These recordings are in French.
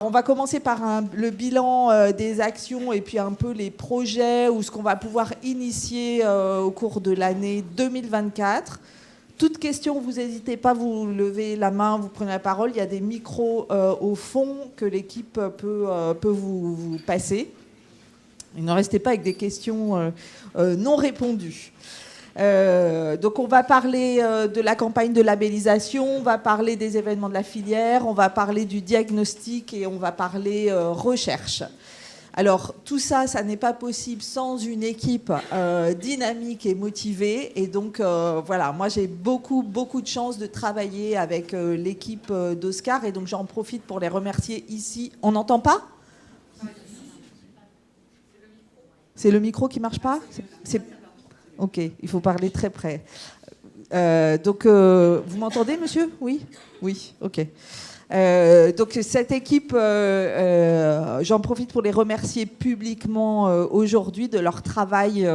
On va commencer par le bilan des actions et puis un peu les projets ou ce qu'on va pouvoir initier au cours de l'année 2024. Toute question, vous n'hésitez pas, vous levez la main, vous prenez la parole. Il y a des micros au fond que l'équipe peut vous passer. Il ne restez pas avec des questions non répondues. Donc on va parler de la campagne de labellisation, on va parler des événements de la filière, on va parler du diagnostic et on va parler recherche. Alors tout ça, ça n'est pas possible sans une équipe dynamique et motivée. Et donc voilà, moi j'ai beaucoup de chance de travailler avec l'équipe d'Oscar et donc j'en profite pour les remercier ici. On n'entend pas ? C'est le micro qui ne marche pas ? Ok, il faut parler très près. Donc, vous m'entendez, monsieur ? Oui ? Oui, ok. Donc, cette équipe, j'en profite pour les remercier publiquement aujourd'hui de leur travail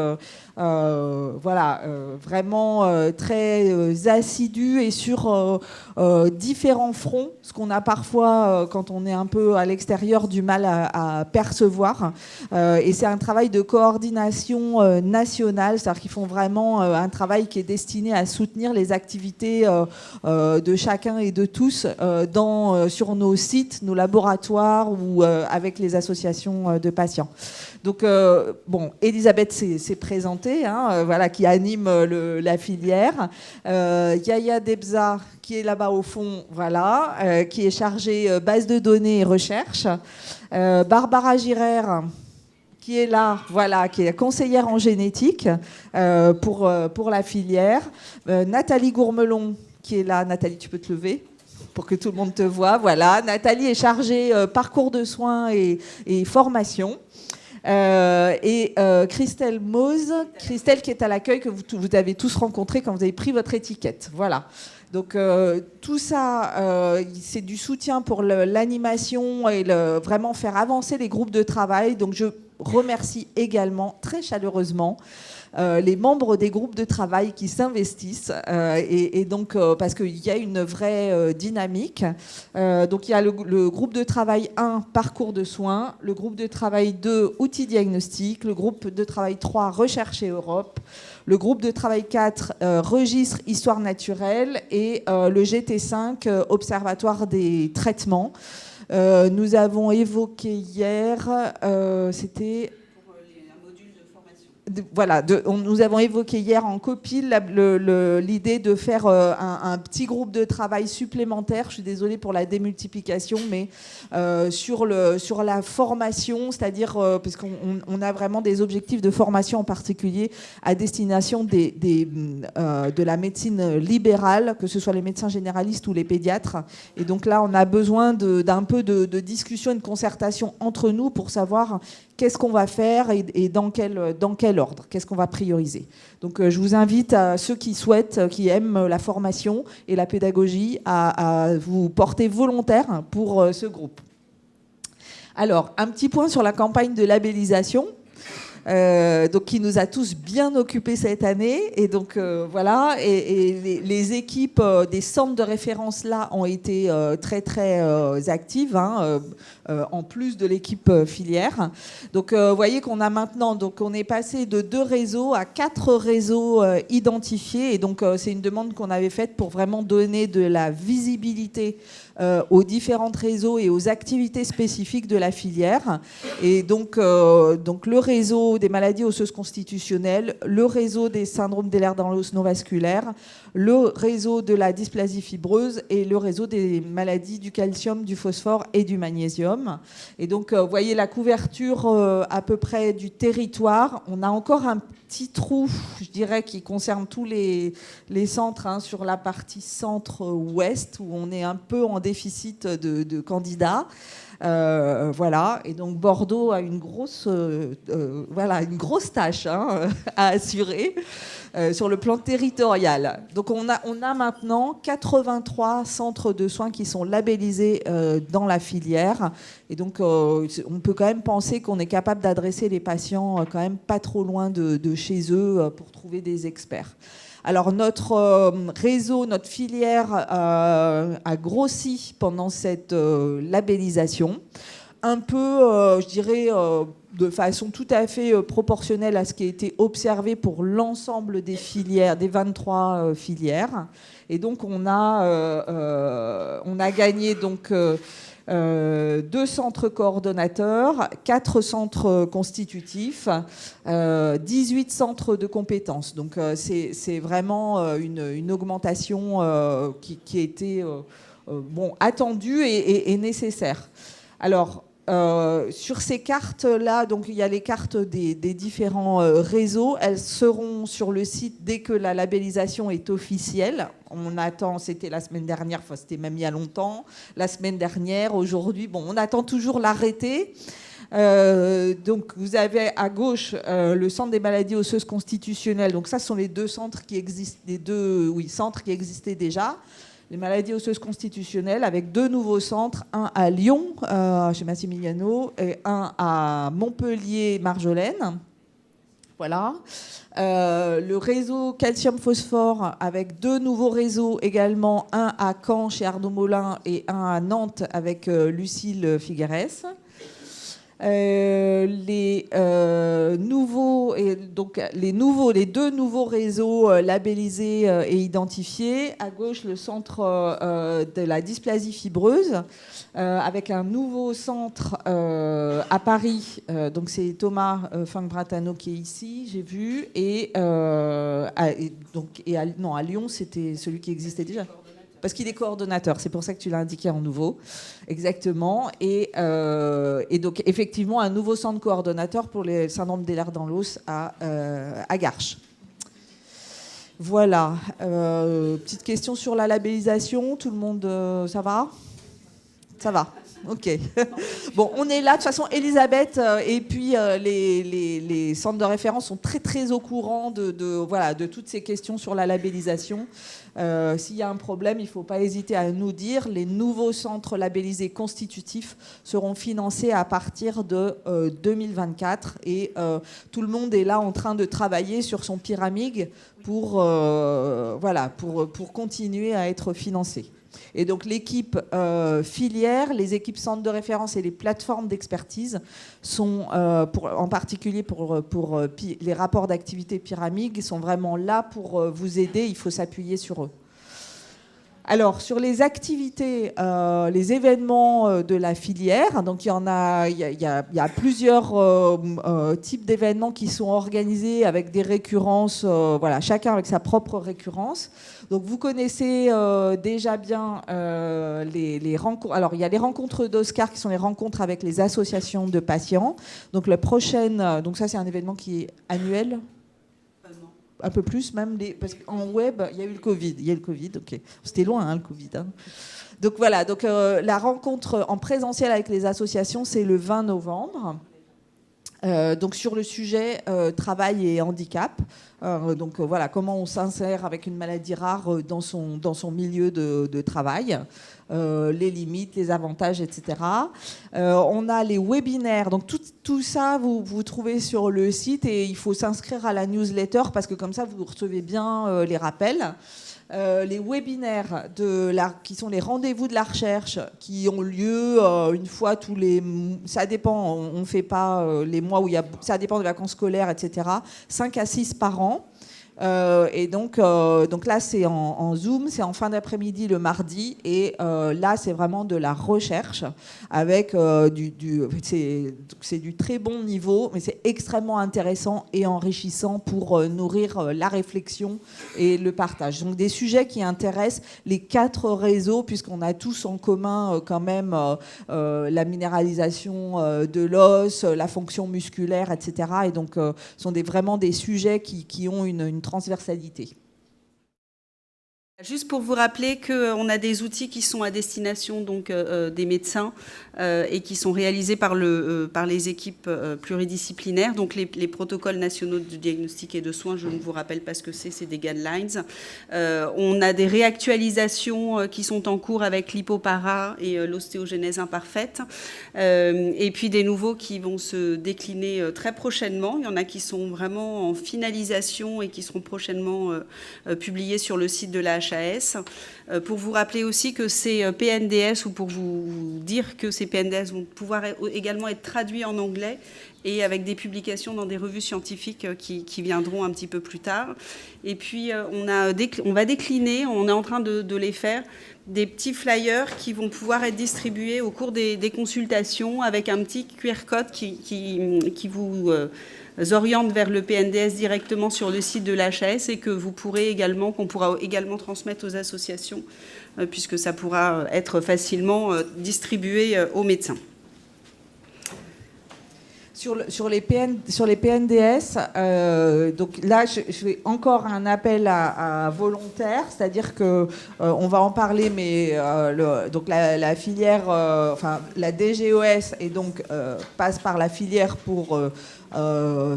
vraiment très assidu et sur différents fronts, ce qu'on a parfois, quand on est un peu à l'extérieur, du mal à percevoir. Et c'est un travail de coordination nationale, c'est-à-dire qu'ils font vraiment un travail qui est destiné à soutenir les activités de chacun et de tous sur nos sites, nos laboratoires ou avec les associations de patients. Donc, Elisabeth s'est présentée, voilà, qui anime la filière. Yaya Debza, qui est là-bas au fond, voilà, qui est chargée base de données et recherche. Barbara Girer, qui est là, voilà, qui est conseillère en génétique pour la filière. Nathalie Gourmelon, qui est là. Nathalie, tu peux te lever pour que tout le monde te voit. Voilà, Nathalie est chargée parcours de soins et formation. Et Christelle Mose, Christelle qui est à l'accueil, que vous avez tous rencontré quand vous avez pris votre étiquette. Voilà. Donc tout ça, c'est du soutien pour l'animation et vraiment faire avancer les groupes de travail. Donc je remercie également très chaleureusement les membres des groupes de travail qui s'investissent et donc parce qu'il y a une vraie dynamique. Donc il y a le groupe de travail 1, parcours de soins, le groupe de travail 2, outils diagnostiques, le groupe de travail 3, recherche et Europe, le groupe de travail 4, registre histoire naturelle et le GT5, observatoire des traitements. Nous avons évoqué hier, c'était... Voilà, nous avons évoqué hier en copie l'idée de faire un petit groupe de travail supplémentaire. Je suis désolée pour la démultiplication, mais sur la formation, c'est-à-dire parce qu'on a vraiment des objectifs de formation en particulier à destination de la médecine libérale, que ce soit les médecins généralistes ou les pédiatres. Et donc là, on a besoin d'un peu de discussion et de concertation entre nous pour savoir qu'est-ce qu'on va faire et dans quel ordre, qu'est-ce qu'on va prioriser. Donc je vous invite à ceux qui souhaitent, qui aiment la formation et la pédagogie, à vous porter volontaire pour ce groupe. Alors, un petit point sur la campagne de labellisation. Donc qui nous a tous bien occupés cette année et donc voilà et les équipes des centres de référence là ont été très actives en plus de l'équipe filière. Donc vous voyez qu'on a maintenant donc on est passé de 2 réseaux à 4 réseaux identifiés et donc c'est une demande qu'on avait faite pour vraiment donner de la visibilité aux différents réseaux et aux activités spécifiques de la filière. Et donc le réseau des maladies osseuses constitutionnelles, le réseau des syndromes des lèvres dans l'os non vasculaire, le réseau de la dysplasie fibreuse et le réseau des maladies du calcium, du phosphore et du magnésium. Et donc, vous voyez la couverture à peu près du territoire. On a encore un petit trou, je dirais, qui concerne tous les centres sur la partie centre-ouest, où on est un peu en déficit de candidats. Voilà, et donc Bordeaux a une grosse tâche à assurer sur le plan territorial. Donc on a maintenant 83 centres de soins qui sont labellisés dans la filière Et donc, on peut quand même penser qu'on est capable d'adresser les patients quand même pas trop loin de chez eux pour trouver des experts. Alors, notre réseau, notre filière a grossi pendant cette labellisation, un peu, je dirais, de façon tout à fait proportionnelle à ce qui a été observé pour l'ensemble des filières, des 23 filières. Et donc, on a gagné donc, 2 centres coordonnateurs, 4 centres constitutifs, 18 centres de compétences. Donc, c'est vraiment une augmentation qui a été attendue et nécessaire. Alors, sur ces cartes-là, donc il y a les cartes des différents réseaux. Elles seront sur le site dès que la labellisation est officielle. On attend, c'était la semaine dernière, enfin c'était même il y a longtemps, la semaine dernière, aujourd'hui. Bon, on attend toujours l'arrêté. Donc vous avez à gauche le centre des maladies osseuses constitutionnelles. Donc ça, ce sont les 2 centres qui existent, centres qui existaient déjà. Les maladies osseuses constitutionnelles, avec 2 nouveaux centres, un à Lyon, chez Massimiliano, et un à Montpellier-Marjolaine. Voilà. Le réseau calcium-phosphore, avec 2 nouveaux réseaux également, un à Caen, chez Arnaud Molin, et un à Nantes, avec Lucille Figueres. Les 2 nouveaux réseaux labellisés et identifiés. À gauche, le centre de la dysplasie fibreuse, avec un nouveau centre à Paris. Donc c'est Thomas Funk-Bratano qui est ici, j'ai vu. Et à Lyon, c'était celui qui existait déjà. Parce qu'il est coordonnateur, c'est pour ça que tu l'as indiqué en nouveau. Exactement. Et donc, effectivement, un nouveau centre coordonnateur pour les syndromes d'Ehlers-Danlos à Garches. Voilà. Petite question sur la labellisation. Tout le monde, ça va ? Ça va. Ok. Bon, on est là. De toute façon, Elisabeth et puis les centres de référence sont très très au courant de toutes ces questions sur la labellisation. S'il y a un problème, il ne faut pas hésiter à nous dire. Les nouveaux centres labellisés constitutifs seront financés à partir de 2024 et tout le monde est là en train de travailler sur son pyramide pour continuer à être financé. Et donc l'équipe filière, les équipes centres de référence et les plateformes d'expertise sont, en particulier pour les rapports d'activité pyramide, sont vraiment là pour vous aider. Il faut s'appuyer sur eux. Alors, sur les activités, les événements de la filière, donc il y a plusieurs types d'événements qui sont organisés avec des récurrences, chacun avec sa propre récurrence. Donc, vous connaissez déjà bien les rencontres. Alors, il y a les rencontres d'Oscar qui sont les rencontres avec les associations de patients. Donc, la prochaine, donc ça, c'est un événement qui est annuel. Un peu plus même, parce qu'en web, il y a eu le Covid. Ok. C'était loin, le Covid. Donc voilà, la rencontre en présentiel avec les associations, c'est le 20 novembre. Donc sur le sujet travail et handicap. Comment on s'insère avec une maladie rare dans son milieu de travail. Les limites, les avantages, etc. On a les webinaires. Donc tout ça, vous trouvez sur le site et il faut s'inscrire à la newsletter parce que comme ça, vous recevez bien les rappels. Les webinaires qui sont les rendez-vous de la recherche qui ont lieu une fois tous les... Ça dépend, on ne fait pas les mois où il y a... Ça dépend des vacances scolaires, etc. 5 à 6 par an. Et donc là, c'est en Zoom, c'est en fin d'après-midi le mardi. Et là, c'est vraiment de la recherche avec c'est du très bon niveau, mais c'est extrêmement intéressant et enrichissant pour nourrir la réflexion et le partage. Donc des sujets qui intéressent les 4 réseaux, puisqu'on a tous en commun quand même la minéralisation de l'os, la fonction musculaire, etc. Et donc, ce sont vraiment des sujets qui ont une transversalité. Juste pour vous rappeler qu'on a des outils qui sont à destination donc, des médecins et qui sont réalisés par les équipes pluridisciplinaires. Donc les protocoles nationaux de diagnostic et de soins, je ne vous rappelle pas ce que c'est des guidelines. On a des réactualisations qui sont en cours avec l'hypopara et l'ostéogenèse imparfaite. Et puis des nouveaux qui vont se décliner très prochainement. Il y en a qui sont vraiment en finalisation et qui seront prochainement publiés sur le site de la HAS. Pour vous rappeler aussi que ces PNDS, ou pour vous dire que ces PNDS vont pouvoir également être traduits en anglais et avec des publications dans des revues scientifiques qui viendront un petit peu plus tard. Et puis, on va décliner, on est en train de les faire, des petits flyers qui vont pouvoir être distribués au cours des consultations avec un petit QR code qui vous oriente vers le PNDS directement sur le site de l'HAS et qu'on pourra également transmettre aux associations puisque ça pourra être facilement distribué aux médecins. Sur les PNDS, donc là, je fais encore un appel à volontaires, c'est-à-dire que on va en parler, mais donc la filière, enfin la DGOS, et donc passe par la filière pour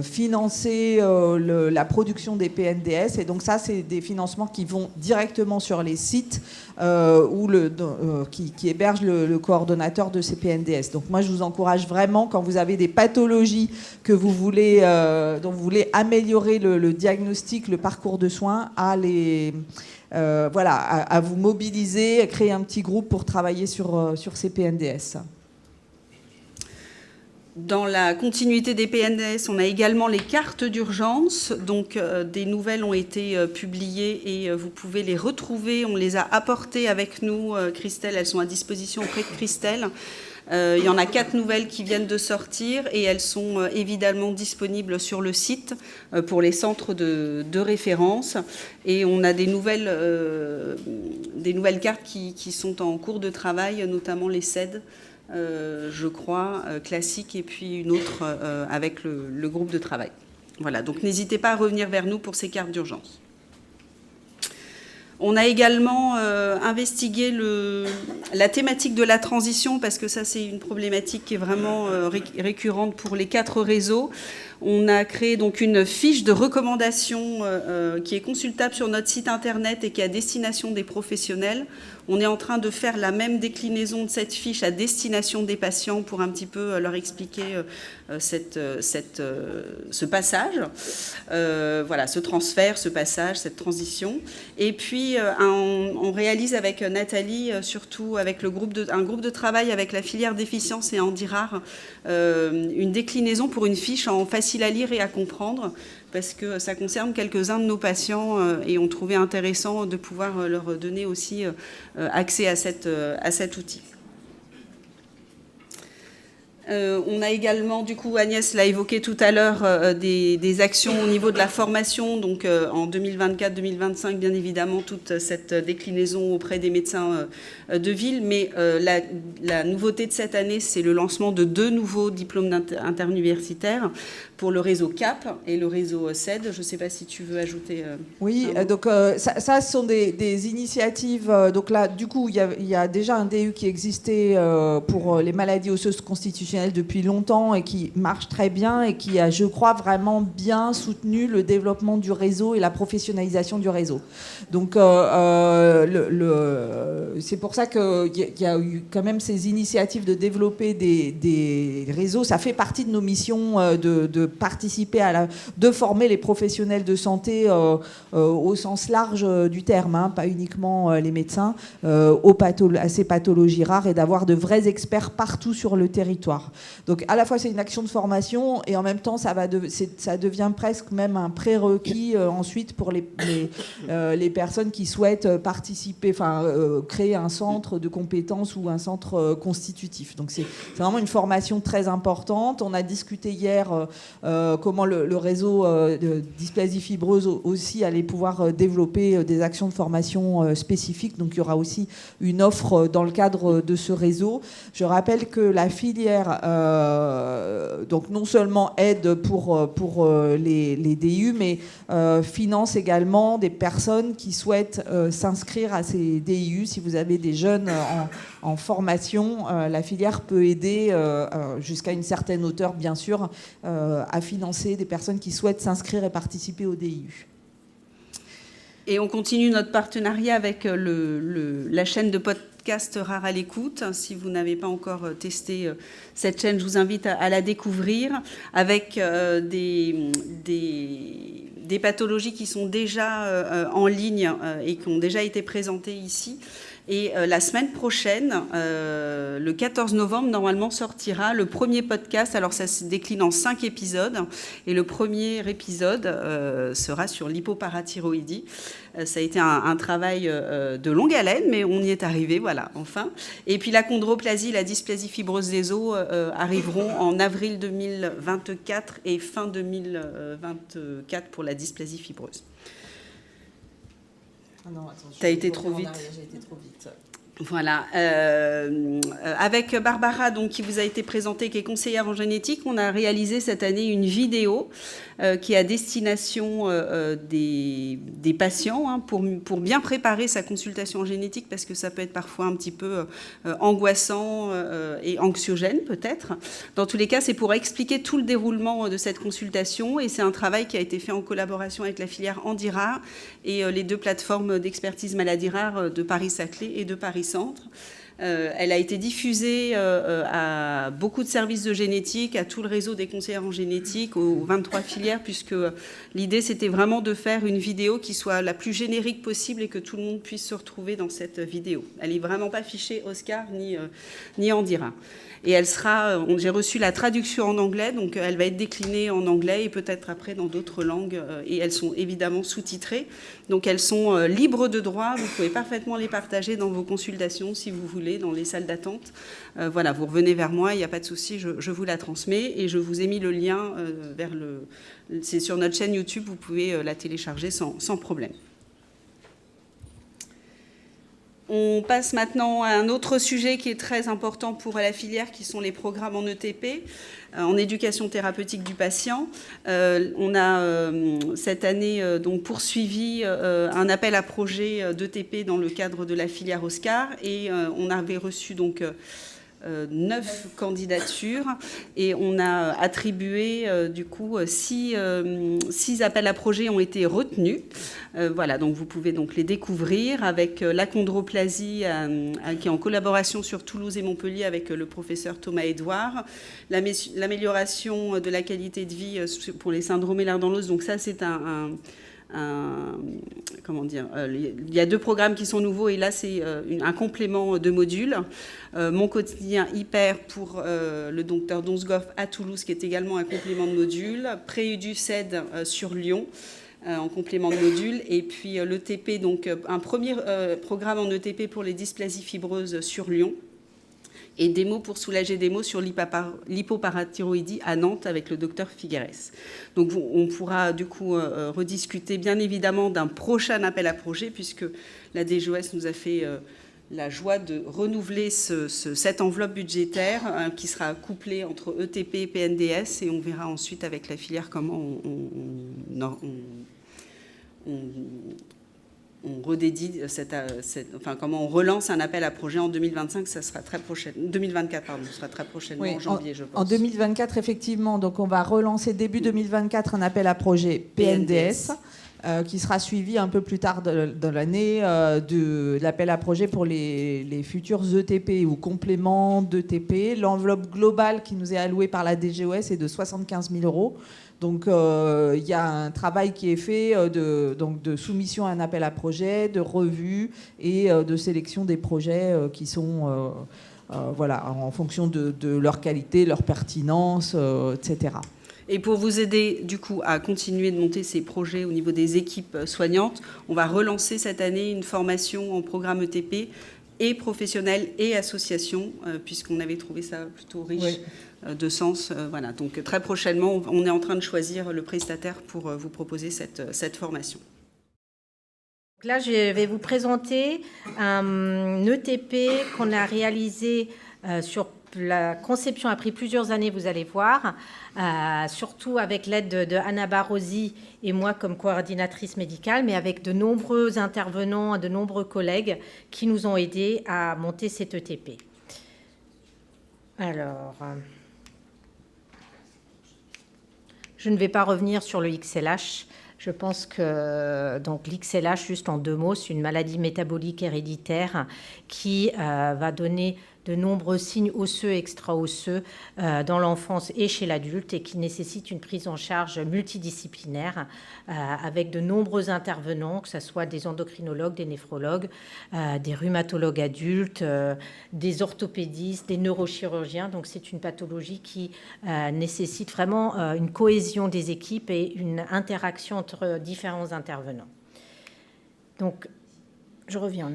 financer la production des PNDS, et donc ça, c'est des financements qui vont directement sur les sites qui hébergent le coordonnateur de ces PNDS. Donc moi, je vous encourage vraiment, quand vous avez des pathologies que vous voulez, dont vous voulez améliorer le diagnostic, le parcours de soins, à vous mobiliser, à créer un petit groupe pour travailler sur ces PNDS. Dans la continuité des PNDS, on a également les cartes d'urgence. Donc, des nouvelles ont été publiées et vous pouvez les retrouver. On les a apportées avec nous, Christelle. Elles sont à disposition auprès de Christelle. Il y en a 4 nouvelles qui viennent de sortir et elles sont évidemment disponibles sur le site pour les centres de référence. Et on a des nouvelles cartes qui sont en cours de travail, notamment les CED. Je crois, classique, et puis une autre avec le groupe de travail. Voilà, donc n'hésitez pas à revenir vers nous pour ces cartes d'urgence. On a également investigué la thématique de la transition, parce que ça, c'est une problématique qui est vraiment récurrente pour les 4 réseaux. On a créé donc une fiche de recommandation qui est consultable sur notre site internet et qui est à destination des professionnels. On est en train de faire la même déclinaison de cette fiche à destination des patients pour un petit peu leur expliquer ce passage, ce transfert, ce passage, cette transition. Et puis, on réalise avec Nathalie, surtout avec un groupe de travail avec la filière déficience et Andy Rare, une déclinaison pour une fiche en facile à lire et à comprendre, parce que ça concerne quelques-uns de nos patients et on trouvait intéressant de pouvoir leur donner aussi accès à cet outil. On a également, du coup, Agnès l'a évoqué tout à l'heure, des actions au niveau de la formation. Donc, en 2024-2025, bien évidemment, toute cette déclinaison auprès des médecins de ville. Mais la nouveauté de cette année, c'est le lancement de 2 nouveaux diplômes interuniversitaires pour le réseau CAP et le réseau CED. Je ne sais pas si tu veux ajouter... Oui, donc ça, ce sont des initiatives. Donc là, du coup, il y a déjà un DU qui existait pour les maladies osseuses constitutionnelles depuis longtemps et qui marche très bien et qui a, je crois, vraiment bien soutenu le développement du réseau et la professionnalisation du réseau. Donc, c'est pour ça qu'il y a eu quand même ces initiatives de développer des réseaux. Ça fait partie de nos missions de participer de former les professionnels de santé au sens large du terme, pas uniquement les médecins, à ces pathologies rares, et d'avoir de vrais experts partout sur le territoire. Donc à la fois c'est une action de formation et en même temps ça devient presque même un prérequis ensuite pour les personnes qui souhaitent participer, créer un centre de compétences ou un centre constitutif. Donc c'est vraiment une formation très importante. On a discuté hier comment le réseau de dysplasie fibreuse aussi allait pouvoir développer des actions de formation spécifiques. Donc il y aura aussi une offre dans le cadre de ce réseau. Je rappelle que la filière filière donc non seulement aide pour les DU, mais finance également des personnes qui souhaitent s'inscrire à ces DU. Si vous avez des jeunes en formation, la filière peut aider jusqu'à une certaine hauteur, bien sûr, à financer des personnes qui souhaitent s'inscrire et participer au DU. Et on continue notre partenariat avec la chaîne de podcast Rare à l'écoute. Si vous n'avez pas encore testé cette chaîne, je vous invite à la découvrir, avec des pathologies qui sont déjà en ligne et qui ont déjà été présentées ici. Et la semaine prochaine, le 14 novembre, normalement sortira le premier podcast. Alors ça se décline en 5 épisodes. Et le premier épisode sera sur l'hypoparathyroïdie. Ça a été un travail de longue haleine, mais on y est arrivé, voilà, enfin. Et puis la chondroplasie, la dysplasie fibreuse des os arriveront en avril 2024 et fin 2024 pour la dysplasie fibreuse. Non, attends, t'as été trop vite. J'ai été trop vite. Voilà. Avec Barbara, donc, qui vous a été présentée, qui est conseillère en génétique, on a réalisé cette année une vidéo qui est à destination des patients pour bien préparer sa consultation en génétique, parce que ça peut être parfois un petit peu angoissant et anxiogène peut-être. Dans tous les cas, c'est pour expliquer tout le déroulement de cette consultation, et c'est un travail qui a été fait en collaboration avec la filière Handira et les 2 plateformes d'expertise maladies rares de Paris-Saclay et de Paris-Centre. Elle a été diffusée à beaucoup de services de génétique, à tout le réseau des conseillers en génétique, aux 23 filières, puisque l'idée, c'était vraiment de faire une vidéo qui soit la plus générique possible et que tout le monde puisse se retrouver dans cette vidéo. Elle n'est vraiment pas fichée Oscar ni Handira. Et elle sera, j'ai reçu la traduction en anglais, donc elle va être déclinée en anglais et peut-être après dans d'autres langues. Et elles sont évidemment sous-titrées. Donc elles sont libres de droit. Vous pouvez parfaitement les partager dans vos consultations si vous voulez, dans les salles d'attente. Voilà, vous revenez vers moi, il n'y a pas de souci, je vous la transmets. Et je vous ai mis le lien vers c'est sur notre chaîne YouTube, vous pouvez la télécharger sans problème. On passe maintenant à un autre sujet qui est très important pour la filière, qui sont les programmes en ETP, en éducation thérapeutique du patient. On a cette année donc poursuivi un appel à projet d'ETP dans le cadre de la filière Oscar, et on avait reçu donc 9 candidatures, et on a attribué du coup 6 appels à projets ont été retenus. Voilà, donc vous pouvez donc les découvrir avec la chondroplasie qui est en collaboration sur Toulouse et Montpellier avec le professeur Thomas Edouard, l'amélioration de la qualité de vie pour les syndromes Ehlers-Danlos. Donc ça, c'est comment dire, il y a 2 programmes qui sont nouveaux, et là c'est un complément de modules. Mon quotidien hyper pour le docteur Donsgoff à Toulouse, qui est également un complément de module. Préudu-CED sur Lyon, en complément de module. Et puis l'ETP, donc un premier programme en ETP pour les dysplasies fibreuses sur Lyon. Et des mots pour soulager des maux sur l'hypoparathyroïdie à Nantes avec le docteur Figueres. Donc on pourra du coup rediscuter bien évidemment d'un prochain appel à projet, puisque la DGOS nous a fait la joie de renouveler cette enveloppe budgétaire qui sera couplée entre ETP et PNDS, et on verra ensuite avec la filière comment on redédie comment on relance un appel à projet en 2025, ça sera très prochain. 2024, pardon, ce sera très prochainement, oui, en janvier, je pense. En 2024, effectivement, donc on va relancer début 2024 un appel à projet PNDS. Qui sera suivi un peu plus tard de l'année de l'appel à projet pour les futurs ETP ou compléments d'ETP. L'enveloppe globale qui nous est allouée par la DGOS est de 75 000 €. Donc il y a un travail qui est fait de soumission à un appel à projet, de revue et de sélection des projets qui sont voilà, en fonction de leur qualité, leur pertinence, etc. Et pour vous aider, du coup, à continuer de monter ces projets au niveau des équipes soignantes, on va relancer cette année une formation en programme ETP et professionnels et associations, puisqu'on avait trouvé ça plutôt riche de sens. Voilà. Donc très prochainement, on est en train de choisir le prestataire pour vous proposer cette formation. Là, je vais vous présenter un ETP qu'on a réalisé sur la conception a pris plusieurs années, vous allez voir, surtout avec l'aide de Anna Barrosi et moi comme coordinatrice médicale, mais avec de nombreux intervenants, de nombreux collègues qui nous ont aidés à monter cet ETP. Alors, je ne vais pas revenir sur le XLH. Je pense que donc l'XLH, juste en 2 mots, c'est une maladie métabolique héréditaire qui va donner de nombreux signes osseux et extra-osseux dans l'enfance et chez l'adulte et qui nécessite une prise en charge multidisciplinaire avec de nombreux intervenants, que ce soit des endocrinologues, des néphrologues, des rhumatologues adultes, des orthopédistes, des neurochirurgiens. Donc c'est une pathologie qui nécessite vraiment une cohésion des équipes et une interaction entre différents intervenants. Donc je reviens.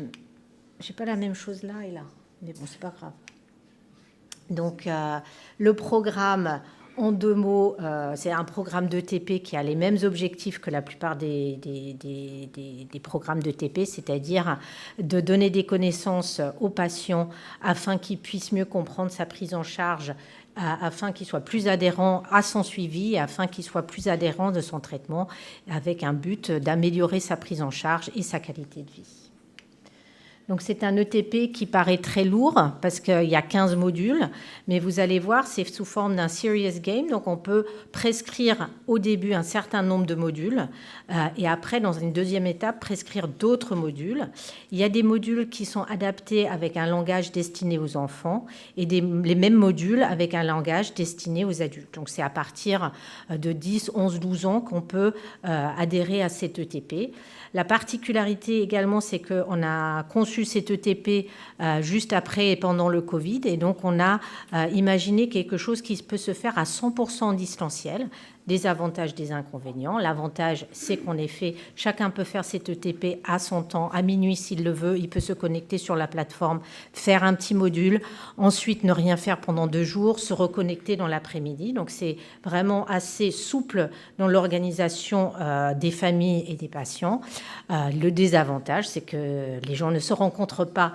Je n'ai pas la même chose là et là. Mais bon, c'est pas grave. Donc, le programme, en 2 mots, c'est un programme d'ETP qui a les mêmes objectifs que la plupart des programmes d'ETP, c'est-à-dire de donner des connaissances aux patients afin qu'ils puissent mieux comprendre sa prise en charge, afin qu'il soit plus adhérent à son suivi, afin qu'il soit plus adhérent de son traitement, avec un but d'améliorer sa prise en charge et sa qualité de vie. Donc c'est un ETP qui paraît très lourd parce qu'il y a 15 modules, mais vous allez voir, c'est sous forme d'un serious game, donc on peut prescrire au début un certain nombre de modules et après, dans une deuxième étape, prescrire d'autres modules. Il y a des modules qui sont adaptés avec un langage destiné aux enfants et les mêmes modules avec un langage destiné aux adultes. Donc c'est à partir de 10, 11, 12 ans qu'on peut adhérer à cet ETP. La particularité également, c'est qu'on a conçu cet ETP juste après et pendant le Covid. Et donc, on a imaginé quelque chose qui peut se faire à 100% en distanciel. Des avantages, des inconvénients. L'avantage, c'est qu'en effet, chacun peut faire cet ETP à son temps, à minuit s'il le veut. Il peut se connecter sur la plateforme, faire un petit module, ensuite ne rien faire pendant 2 jours, se reconnecter dans l'après-midi. Donc, c'est vraiment assez souple dans l'organisation des familles et des patients. Le désavantage, c'est que les gens ne se rencontrent pas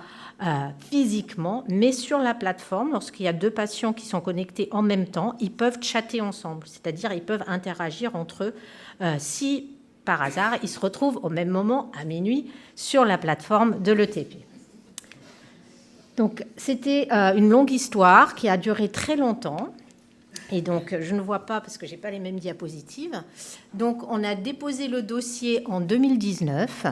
physiquement, mais sur la plateforme, lorsqu'il y a 2 patients qui sont connectés en même temps, ils peuvent chatter ensemble, c'est-à-dire ils peuvent interagir entre eux si, par hasard, ils se retrouvent au même moment, à minuit, sur la plateforme de l'ETP. Donc, c'était une longue histoire qui a duré très longtemps. Et donc, je ne vois pas parce que je n'ai pas les mêmes diapositives. Donc, on a déposé le dossier en 2019.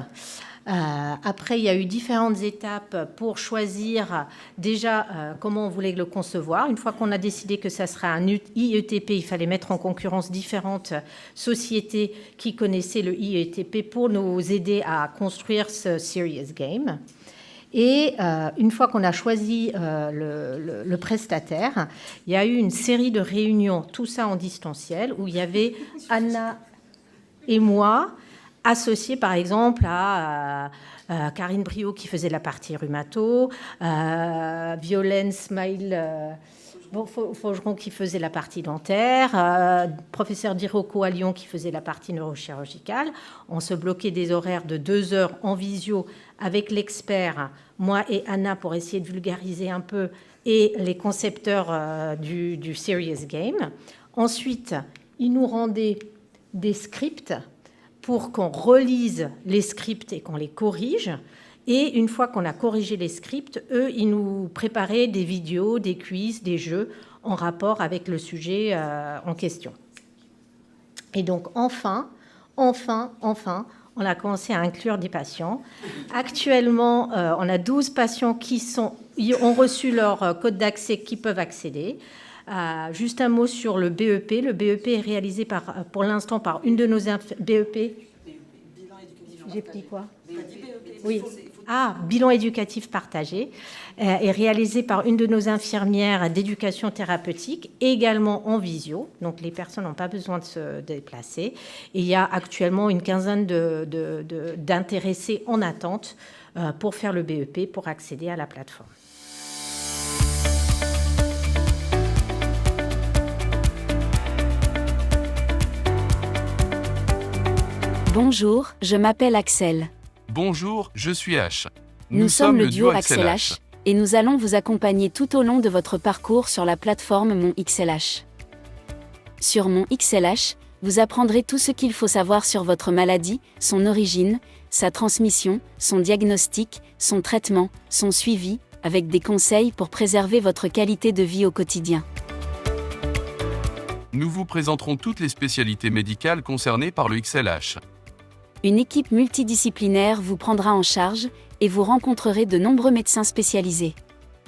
Après, il y a eu différentes étapes pour choisir déjà comment on voulait le concevoir. Une fois qu'on a décidé que ça serait un IETP, il fallait mettre en concurrence différentes sociétés qui connaissaient le IETP pour nous aider à construire ce serious game. Et une fois qu'on a choisi le prestataire, il y a eu une série de réunions, tout ça en distanciel, où il y avait Anna et moi, associés par exemple à Karine Briot qui faisait la partie rhumato, Violaine Smail Faugeron qui faisait la partie dentaire, professeur Dirocco à Lyon qui faisait la partie neurochirurgicale. On se bloquait des horaires de 2 heures en visio avec l'expert, moi et Anna, pour essayer de vulgariser un peu, et les concepteurs du Serious Game. Ensuite, ils nous rendaient des scripts pour qu'on relise les scripts et qu'on les corrige. Et une fois qu'on a corrigé les scripts, eux, ils nous préparaient des vidéos, des quiz, des jeux en rapport avec le sujet en question. Et donc, enfin, on a commencé à inclure des patients. Actuellement, on a 12 patients qui ont reçu leur code d'accès, qui peuvent accéder. Juste un mot sur le BEP. Le BEP est réalisé pour l'instant par une de nos BEP. J'ai dit quoi? Oui. Bilan éducatif partagé, est réalisé par une de nos infirmières d'éducation thérapeutique, également en visio. Donc, les personnes n'ont pas besoin de se déplacer. Et il y a actuellement une quinzaine d'intéressés en attente pour faire le BEP, pour accéder à la plateforme. Bonjour, je m'appelle Axel. Bonjour, je suis H. Nous sommes le duo Axel H, et nous allons vous accompagner tout au long de votre parcours sur la plateforme Mon XLH. Sur Mon XLH, vous apprendrez tout ce qu'il faut savoir sur votre maladie, son origine, sa transmission, son diagnostic, son traitement, son suivi, avec des conseils pour préserver votre qualité de vie au quotidien. Nous vous présenterons toutes les spécialités médicales concernées par le XLH. Une équipe multidisciplinaire vous prendra en charge et vous rencontrerez de nombreux médecins spécialisés.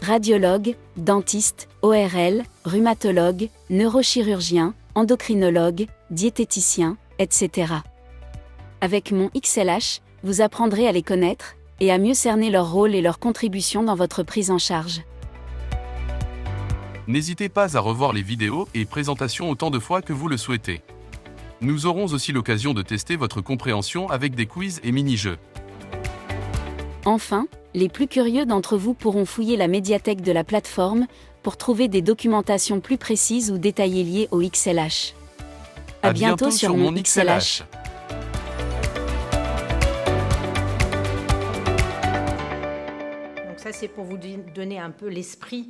Radiologues, dentistes, ORL, rhumatologues, neurochirurgiens, endocrinologues, diététiciens, etc. Avec Mon XLH, vous apprendrez à les connaître et à mieux cerner leur rôle et leur contribution dans votre prise en charge. N'hésitez pas à revoir les vidéos et présentations autant de fois que vous le souhaitez. Nous aurons aussi l'occasion de tester votre compréhension avec des quiz et mini-jeux. Enfin, les plus curieux d'entre vous pourront fouiller la médiathèque de la plateforme pour trouver des documentations plus précises ou détaillées liées au XLH. À bientôt sur Mon XLH. Donc ça, c'est pour vous donner un peu l'esprit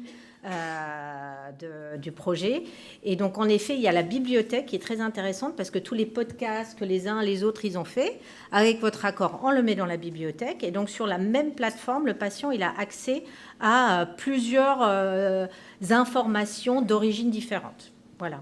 du projet. Et donc, en effet, il y a la bibliothèque qui est très intéressante parce que tous les podcasts que les uns les autres, ils ont fait, avec votre accord, on le met dans la bibliothèque. Et donc, sur la même plateforme, le patient, il a accès à plusieurs informations d'origine différente. Voilà.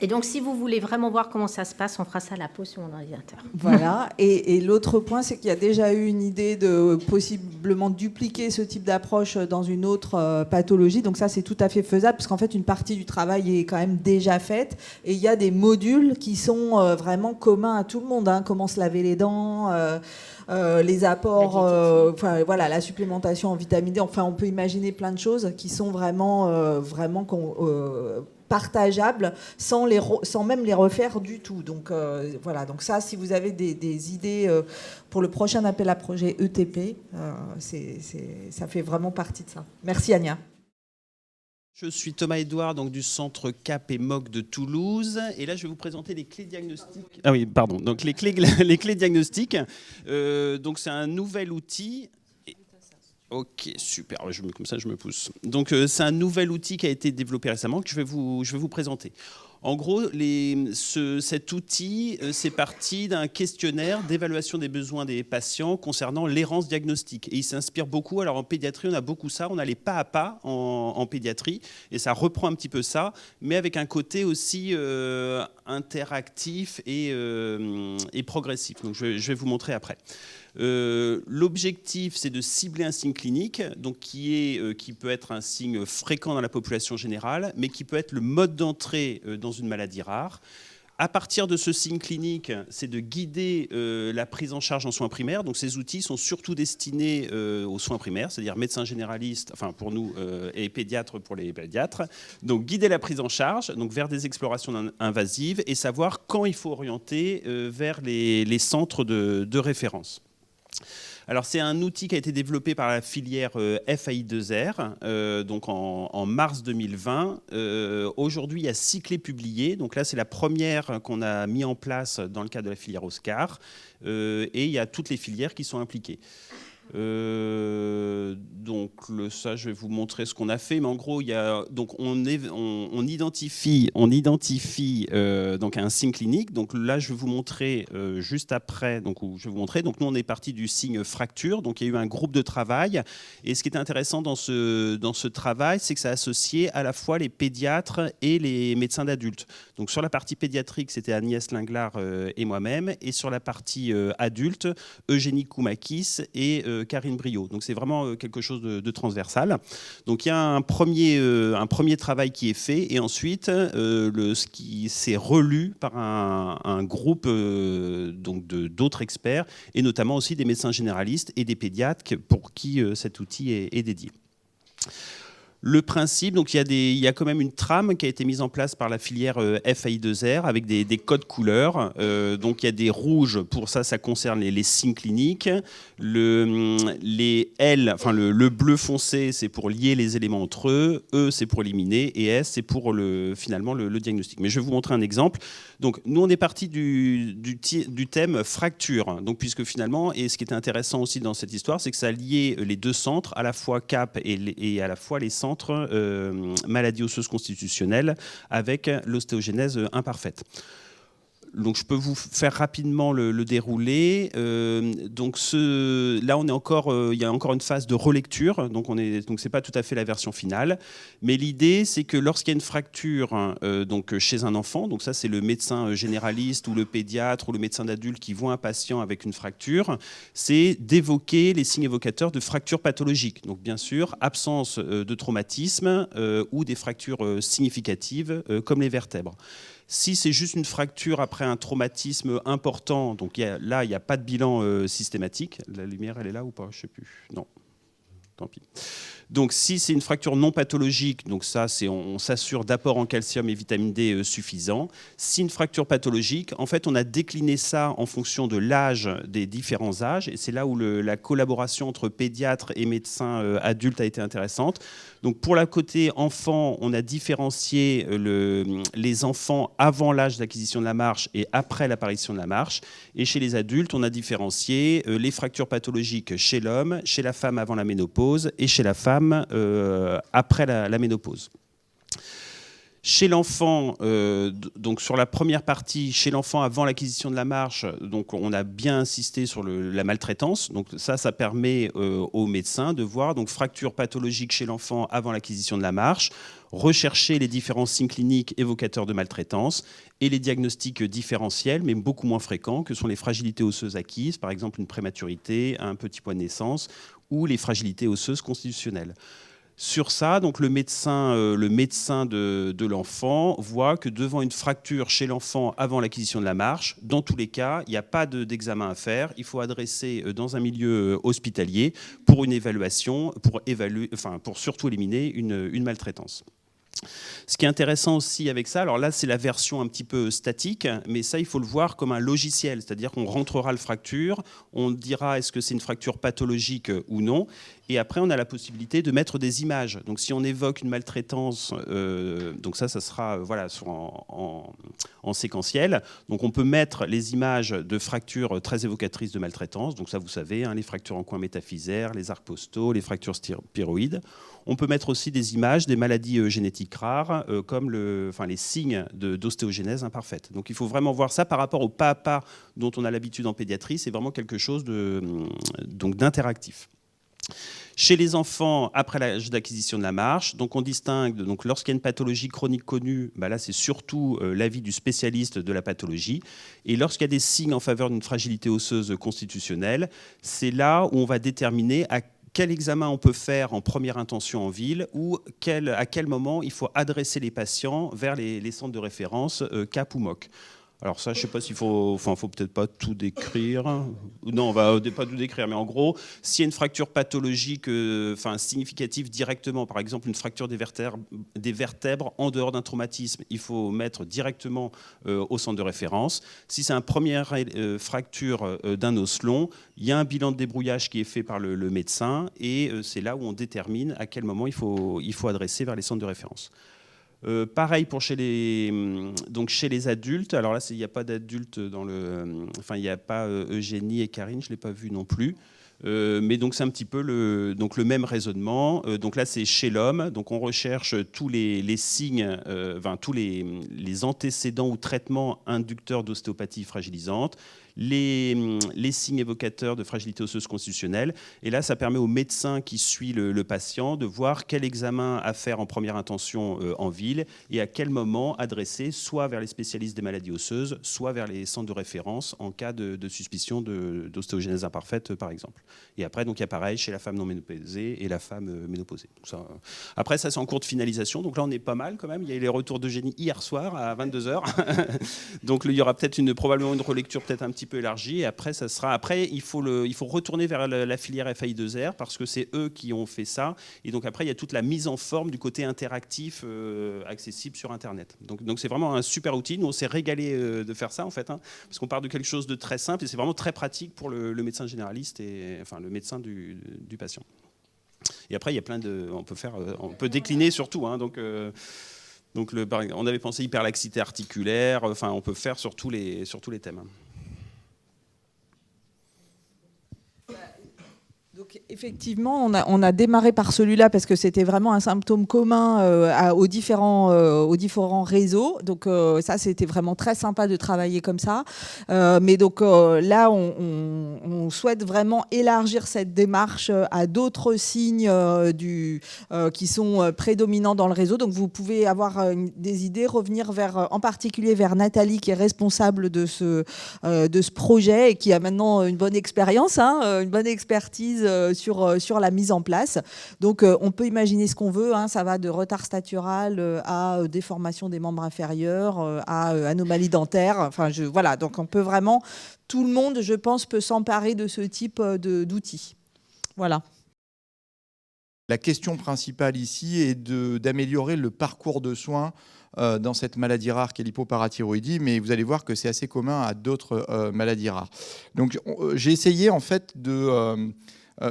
Et donc, si vous voulez vraiment voir comment ça se passe, on fera ça à la pause sur mon ordinateur. Voilà. Et l'autre point, c'est qu'il y a déjà eu une idée de possiblement dupliquer ce type d'approche dans une autre pathologie. Donc ça, c'est tout à fait faisable, parce qu'en fait, une partie du travail est quand même déjà faite. Et il y a des modules qui sont vraiment communs à tout le monde. Comment se laver les dents, les apports, voilà, la supplémentation en vitamine D. Enfin, on peut imaginer plein de choses qui sont vraiment partageables sans même les refaire du tout. Donc voilà, donc ça, si vous avez des idées pour le prochain appel à projet ETP, ça fait vraiment partie de ça. Merci Ania. Je suis Thomas Edouard, donc du centre CAP et MOC de Toulouse, et là je vais vous présenter les clés diagnostiques. Ah oui, pardon. Donc les clés diagnostiques. Donc c'est un nouvel outil. Ok, super. Comme ça, je me pousse. Donc, c'est un nouvel outil qui a été développé récemment que je vais vous présenter. En gros, cet outil, c'est parti d'un questionnaire d'évaluation des besoins des patients concernant l'errance diagnostique. Et il s'inspire beaucoup. Alors, en pédiatrie, on a beaucoup ça. On a les pas à pas en pédiatrie. Et ça reprend un petit peu ça, mais avec un côté aussi interactif et progressif. Donc, je vais vous montrer après. L'objectif, c'est de cibler un signe clinique, donc qui peut être un signe fréquent dans la population générale, mais qui peut être le mode d'entrée dans une maladie rare. À partir de ce signe clinique, c'est de guider la prise en charge en soins primaires. Donc ces outils sont surtout destinés aux soins primaires, c'est-à-dire médecins généralistes, enfin pour nous, et pédiatres pour les pédiatres. Donc guider la prise en charge, donc vers des explorations invasives, et savoir quand il faut orienter vers les centres de référence. Alors, c'est un outil qui a été développé par la filière FAI2R, donc en mars 2020. Aujourd'hui, il y a 6 clés publiées. Donc là, c'est la première qu'on a mis en place dans le cadre de la filière Oscar. Et il y a toutes les filières qui sont impliquées. Donc ça, je vais vous montrer ce qu'on a fait, mais en gros, on identifie donc un signe clinique. Donc là, je vais vous montrer juste après. Donc je vais vous montrer. Donc nous, on est parti du signe fracture. Donc il y a eu un groupe de travail. Et ce qui est intéressant dans ce travail, c'est que ça a associé à la fois les pédiatres et les médecins d'adultes. Donc sur la partie pédiatrique, c'était Agnès Linglard et moi-même, et sur la partie adulte, Eugénie Koumakis et Karine Brio. Donc c'est vraiment quelque chose de transversal. Donc il y a un premier travail qui est fait, et ensuite ce qui s'est relu par un groupe d'autres experts, et notamment aussi des médecins généralistes et des pédiatres pour qui cet outil est dédié. Le principe, donc il y a quand même une trame qui a été mise en place par la filière FAI2R avec des codes couleurs. Donc il y a des rouges, pour ça concerne les signes cliniques. Les L, enfin le bleu foncé, c'est pour lier les éléments entre eux. E, c'est pour éliminer. Et S, c'est pour finalement le diagnostic. Mais je vais vous montrer un exemple. Donc nous, on est parti du thème fracture. Donc puisque finalement, et ce qui était intéressant aussi dans cette histoire, c'est que ça liait les deux centres, à la fois CAP et à la fois les centres maladies osseuses constitutionnelles avec l'ostéogenèse imparfaite. Donc je peux vous faire rapidement le déroulé. Donc là, on est encore, il y a encore une phase de relecture. Donc c'est pas tout à fait la version finale. Mais l'idée, c'est que lorsqu'il y a une fracture, donc chez un enfant, donc ça c'est le médecin généraliste ou le pédiatre ou le médecin d'adulte qui voit un patient avec une fracture, c'est d'évoquer les signes évocateurs de fracture pathologique. Donc bien sûr, absence de traumatisme ou des fractures significatives comme les vertèbres. Si c'est juste une fracture après un traumatisme important, donc là, il n'y a pas de bilan systématique. La lumière, elle est là ou pas? Je ne sais plus. Non, tant pis. Donc, si c'est une fracture non pathologique, donc ça, on s'assure d'apport en calcium et vitamine D suffisant. Si une fracture pathologique, en fait, on a décliné ça en fonction de l'âge des différents âges. Et c'est là où la collaboration entre pédiatres et médecins adultes a été intéressante. Donc, pour la côté enfant, on a différencié les enfants avant l'âge d'acquisition de la marche et après l'apparition de la marche. Et chez les adultes, on a différencié les fractures pathologiques chez l'homme, chez la femme avant la ménopause et chez la femme après la ménopause. Chez l'enfant, donc sur la première partie, chez l'enfant avant l'acquisition de la marche, donc on a bien insisté sur la maltraitance. Donc ça permet aux médecins de voir donc fracture pathologique chez l'enfant avant l'acquisition de la marche, rechercher les différents signes cliniques évocateurs de maltraitance et les diagnostics différentiels, mais beaucoup moins fréquents, que sont les fragilités osseuses acquises, par exemple une prématurité, un petit poids de naissance, ou les fragilités osseuses constitutionnelles. Sur ça, donc le médecin de l'enfant voit que devant une fracture chez l'enfant avant l'acquisition de la marche, dans tous les cas, il n'y a pas d'examen à faire. Il faut adresser dans un milieu hospitalier pour une évaluation, pour surtout éliminer une maltraitance. Ce qui est intéressant aussi avec ça, alors là c'est la version un petit peu statique, mais ça il faut le voir comme un logiciel, c'est-à-dire qu'on rentrera le fracture, on dira est-ce que c'est une fracture pathologique ou non, et après on a la possibilité de mettre des images. Donc si on évoque une maltraitance, donc ça sera voilà, en séquentiel, donc on peut mettre les images de fractures très évocatrices de maltraitance, donc ça vous savez, hein, les fractures en coin métaphysaire, les arcs postaux, les fractures spiroïdes. On peut mettre aussi des images des maladies génétiques rares, comme les signes d'ostéogenèse imparfaite. Donc il faut vraiment voir ça par rapport au pas à pas dont on a l'habitude en pédiatrie. C'est vraiment quelque chose d'interactif. Chez les enfants, après l'âge d'acquisition de la marche, donc on distingue, donc lorsqu'il y a une pathologie chronique connue, là c'est surtout l'avis du spécialiste de la pathologie. Et lorsqu'il y a des signes en faveur d'une fragilité osseuse constitutionnelle, c'est là où on va déterminer à quel examen on peut faire en première intention en ville ou à quel moment il faut adresser les patients vers les centres de référence CAP ou MOC. Alors ça, je ne sais pas s'il faut peut-être pas tout décrire. Non, on va pas tout décrire, mais en gros, s'il y a une fracture pathologique significative directement, par exemple une fracture des vertèbres en dehors d'un traumatisme, il faut mettre directement au centre de référence. Si c'est une première fracture d'un os long, il y a un bilan de débrouillage qui est fait par le médecin et c'est là où on détermine à quel moment il faut adresser vers les centres de référence. Pareil pour chez les adultes. Alors là, il n'y a pas d'adultes il n'y a pas Eugénie et Karine, je ne l'ai pas vu non plus. Mais donc c'est un petit peu le même raisonnement. Donc là, c'est chez l'homme. Donc on recherche tous les signes, tous les antécédents ou traitements inducteurs d'ostéopathie fragilisante. Les signes évocateurs de fragilité osseuse constitutionnelle. Et là, ça permet au médecin qui suit le patient de voir quel examen à faire en première intention en ville et à quel moment adresser soit vers les spécialistes des maladies osseuses, soit vers les centres de référence en cas de suspicion d'ostéogenèse imparfaite, par exemple. Et après, donc, il y a pareil chez la femme non ménopausée et la femme ménopausée. Après, ça, c'est en cours de finalisation. Donc là, on est pas mal quand même. Il y a eu les retours d'Eugénie hier soir à 22h. Donc il y aura probablement une relecture peut-être un petit petit peu élargi. Et après, il faut retourner vers la filière FAI2R parce que c'est eux qui ont fait ça. Et donc après, il y a toute la mise en forme du côté interactif accessible sur Internet. Donc c'est vraiment un super outil. Nous, on s'est régalé de faire ça en fait, parce qu'on part de quelque chose de très simple et c'est vraiment très pratique pour le médecin généraliste et enfin le médecin du patient. Et après, il y a on peut décliner sur tout. Donc on avait pensé hyperlaxité articulaire. Enfin, on peut faire sur tous les thèmes. Donc, effectivement, on a démarré par celui-là parce que c'était vraiment un symptôme commun aux différents réseaux. Donc ça, c'était vraiment très sympa de travailler comme ça. Mais donc là, on souhaite vraiment élargir cette démarche à d'autres signes qui sont prédominants dans le réseau. Donc vous pouvez avoir des idées, revenir en particulier vers Nathalie qui est responsable de ce projet et qui a maintenant une bonne expérience, une bonne expertise sur la mise en place. Donc on peut imaginer ce qu'on veut, ça va de retard statural à déformation des membres inférieurs, à anomalie dentaire. Enfin, voilà, donc on peut vraiment, tout le monde, je pense, peut s'emparer de ce type d'outils. Voilà. La question principale ici est d'améliorer le parcours de soins dans cette maladie rare qu'est l'hypoparathyroïdie, mais vous allez voir que c'est assez commun à d'autres maladies rares. Donc j'ai essayé en fait de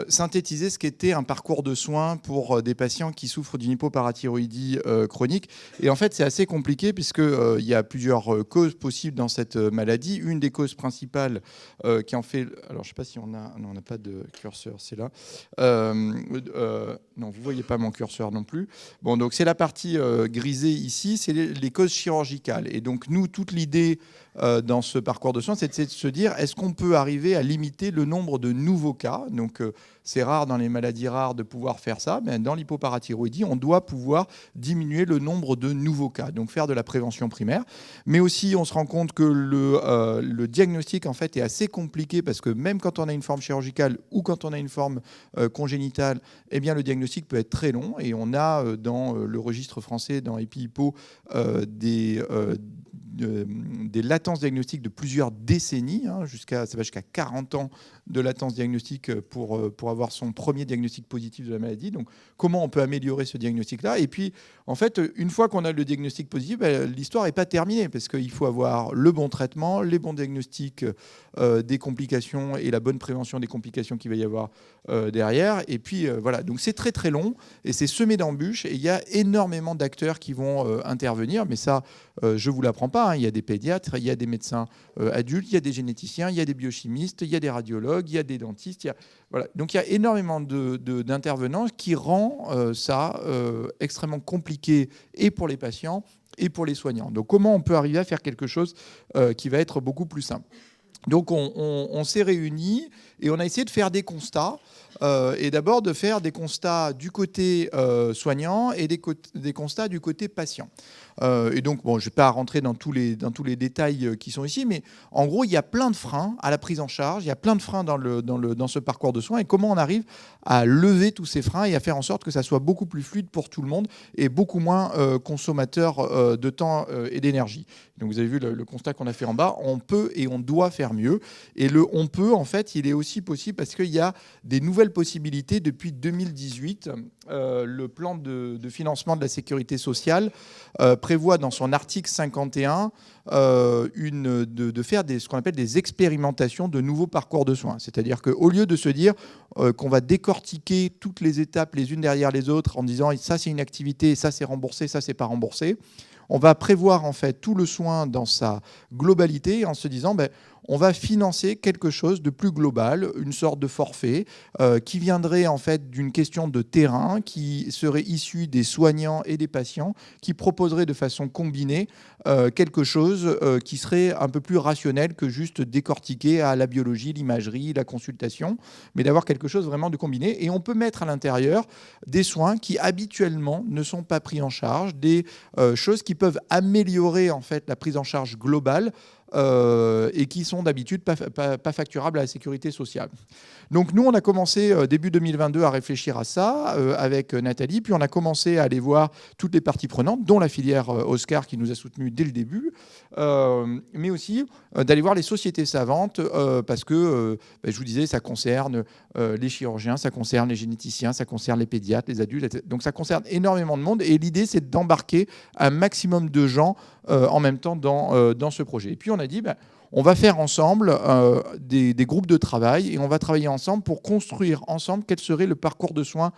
synthétiser ce qu'était un parcours de soins pour des patients qui souffrent d'une hypoparathyroïdie chronique. Et en fait, c'est assez compliqué puisqu'il y a plusieurs causes possibles dans cette maladie. Une des causes principales qui en fait... Alors, je ne sais pas si on a... Non, on n'a pas de curseur, c'est là. Non, vous ne voyez pas mon curseur non plus. Bon, donc c'est la partie grisée ici, c'est les causes chirurgicales. Et donc, nous, toute l'idée dans ce parcours de soins, c'est de se dire, est-ce qu'on peut arriver à limiter le nombre de nouveaux cas ? Donc, c'est rare dans les maladies rares de pouvoir faire ça, mais dans l'hypoparathyroïdie, on doit pouvoir diminuer le nombre de nouveaux cas, donc faire de la prévention primaire. Mais aussi, on se rend compte que le diagnostic en fait est assez compliqué parce que même quand on a une forme chirurgicale ou quand on a une forme congénitale, eh bien le diagnostic peut être très long. Et on a dans le registre français, dans EpiHypo, des latences diagnostiques de plusieurs décennies, ça va jusqu'à 40 ans de latence diagnostique pour avoir son premier diagnostic positif de la maladie. Donc, comment on peut améliorer ce diagnostic-là ? Et puis, en fait, une fois qu'on a le diagnostic positif, l'histoire n'est pas terminée parce qu'il faut avoir le bon traitement, les bons diagnostics des complications et la bonne prévention des complications qu'il va y avoir derrière. Et puis, voilà. Donc, c'est très, très long et c'est semé d'embûches et il y a énormément d'acteurs qui vont intervenir. Mais ça, je ne vous l'apprends pas. Il y a des pédiatres, il y a des médecins adultes, il y a des généticiens, il y a des biochimistes, il y a des radiologues, il y a des dentistes. Voilà. Donc il y a énormément d'intervenants qui rend ça extrêmement compliqué et pour les patients et pour les soignants. Donc comment on peut arriver à faire quelque chose qui va être beaucoup plus simple ? Donc on s'est réunis et on a essayé de faire des constats. Et d'abord de faire des constats du côté soignant et des constats du côté patient. Et donc, bon, je ne vais pas rentrer dans tous les détails qui sont ici, mais en gros, il y a plein de freins à la prise en charge, il y a plein de freins dans ce parcours de soins, et comment on arrive à lever tous ces freins et à faire en sorte que ça soit beaucoup plus fluide pour tout le monde et beaucoup moins consommateur de temps et d'énergie. Donc, vous avez vu le constat qu'on a fait en bas, on peut et on doit faire mieux. Et le on peut, en fait, il est aussi possible parce qu'il y a des nouvelles possibilités depuis 2018. Le plan de financement de la sécurité sociale prévoit dans son article 51 de faire ce qu'on appelle des expérimentations de nouveaux parcours de soins. C'est-à-dire qu'au lieu de se dire qu'on va décortiquer toutes les étapes les unes derrière les autres en disant ça c'est une activité, ça c'est remboursé, ça c'est pas remboursé, on va prévoir en fait tout le soin dans sa globalité en se disant on va financer quelque chose de plus global, une sorte de forfait qui viendrait en fait d'une question de terrain, qui serait issue des soignants et des patients, qui proposerait de façon combinée quelque chose qui serait un peu plus rationnel que juste décortiquer à la biologie, l'imagerie, la consultation, mais d'avoir quelque chose vraiment de combiné. Et on peut mettre à l'intérieur des soins qui habituellement ne sont pas pris en charge, des choses qui peuvent améliorer en fait la prise en charge globale et qui sont d'habitude pas facturables à la sécurité sociale. Donc nous, on a commencé début 2022 à réfléchir à ça avec Nathalie, puis on a commencé à aller voir toutes les parties prenantes, dont la filière Oscar qui nous a soutenus dès le début, mais aussi d'aller voir les sociétés savantes parce que, je vous disais, ça concerne les chirurgiens, ça concerne les généticiens, ça concerne les pédiatres, les adultes, etc. Donc ça concerne énormément de monde et l'idée, c'est d'embarquer un maximum de gens en même temps dans ce projet. Et puis on a dit, on va faire ensemble des groupes de travail et on va travailler ensemble pour construire ensemble quel serait le parcours de soins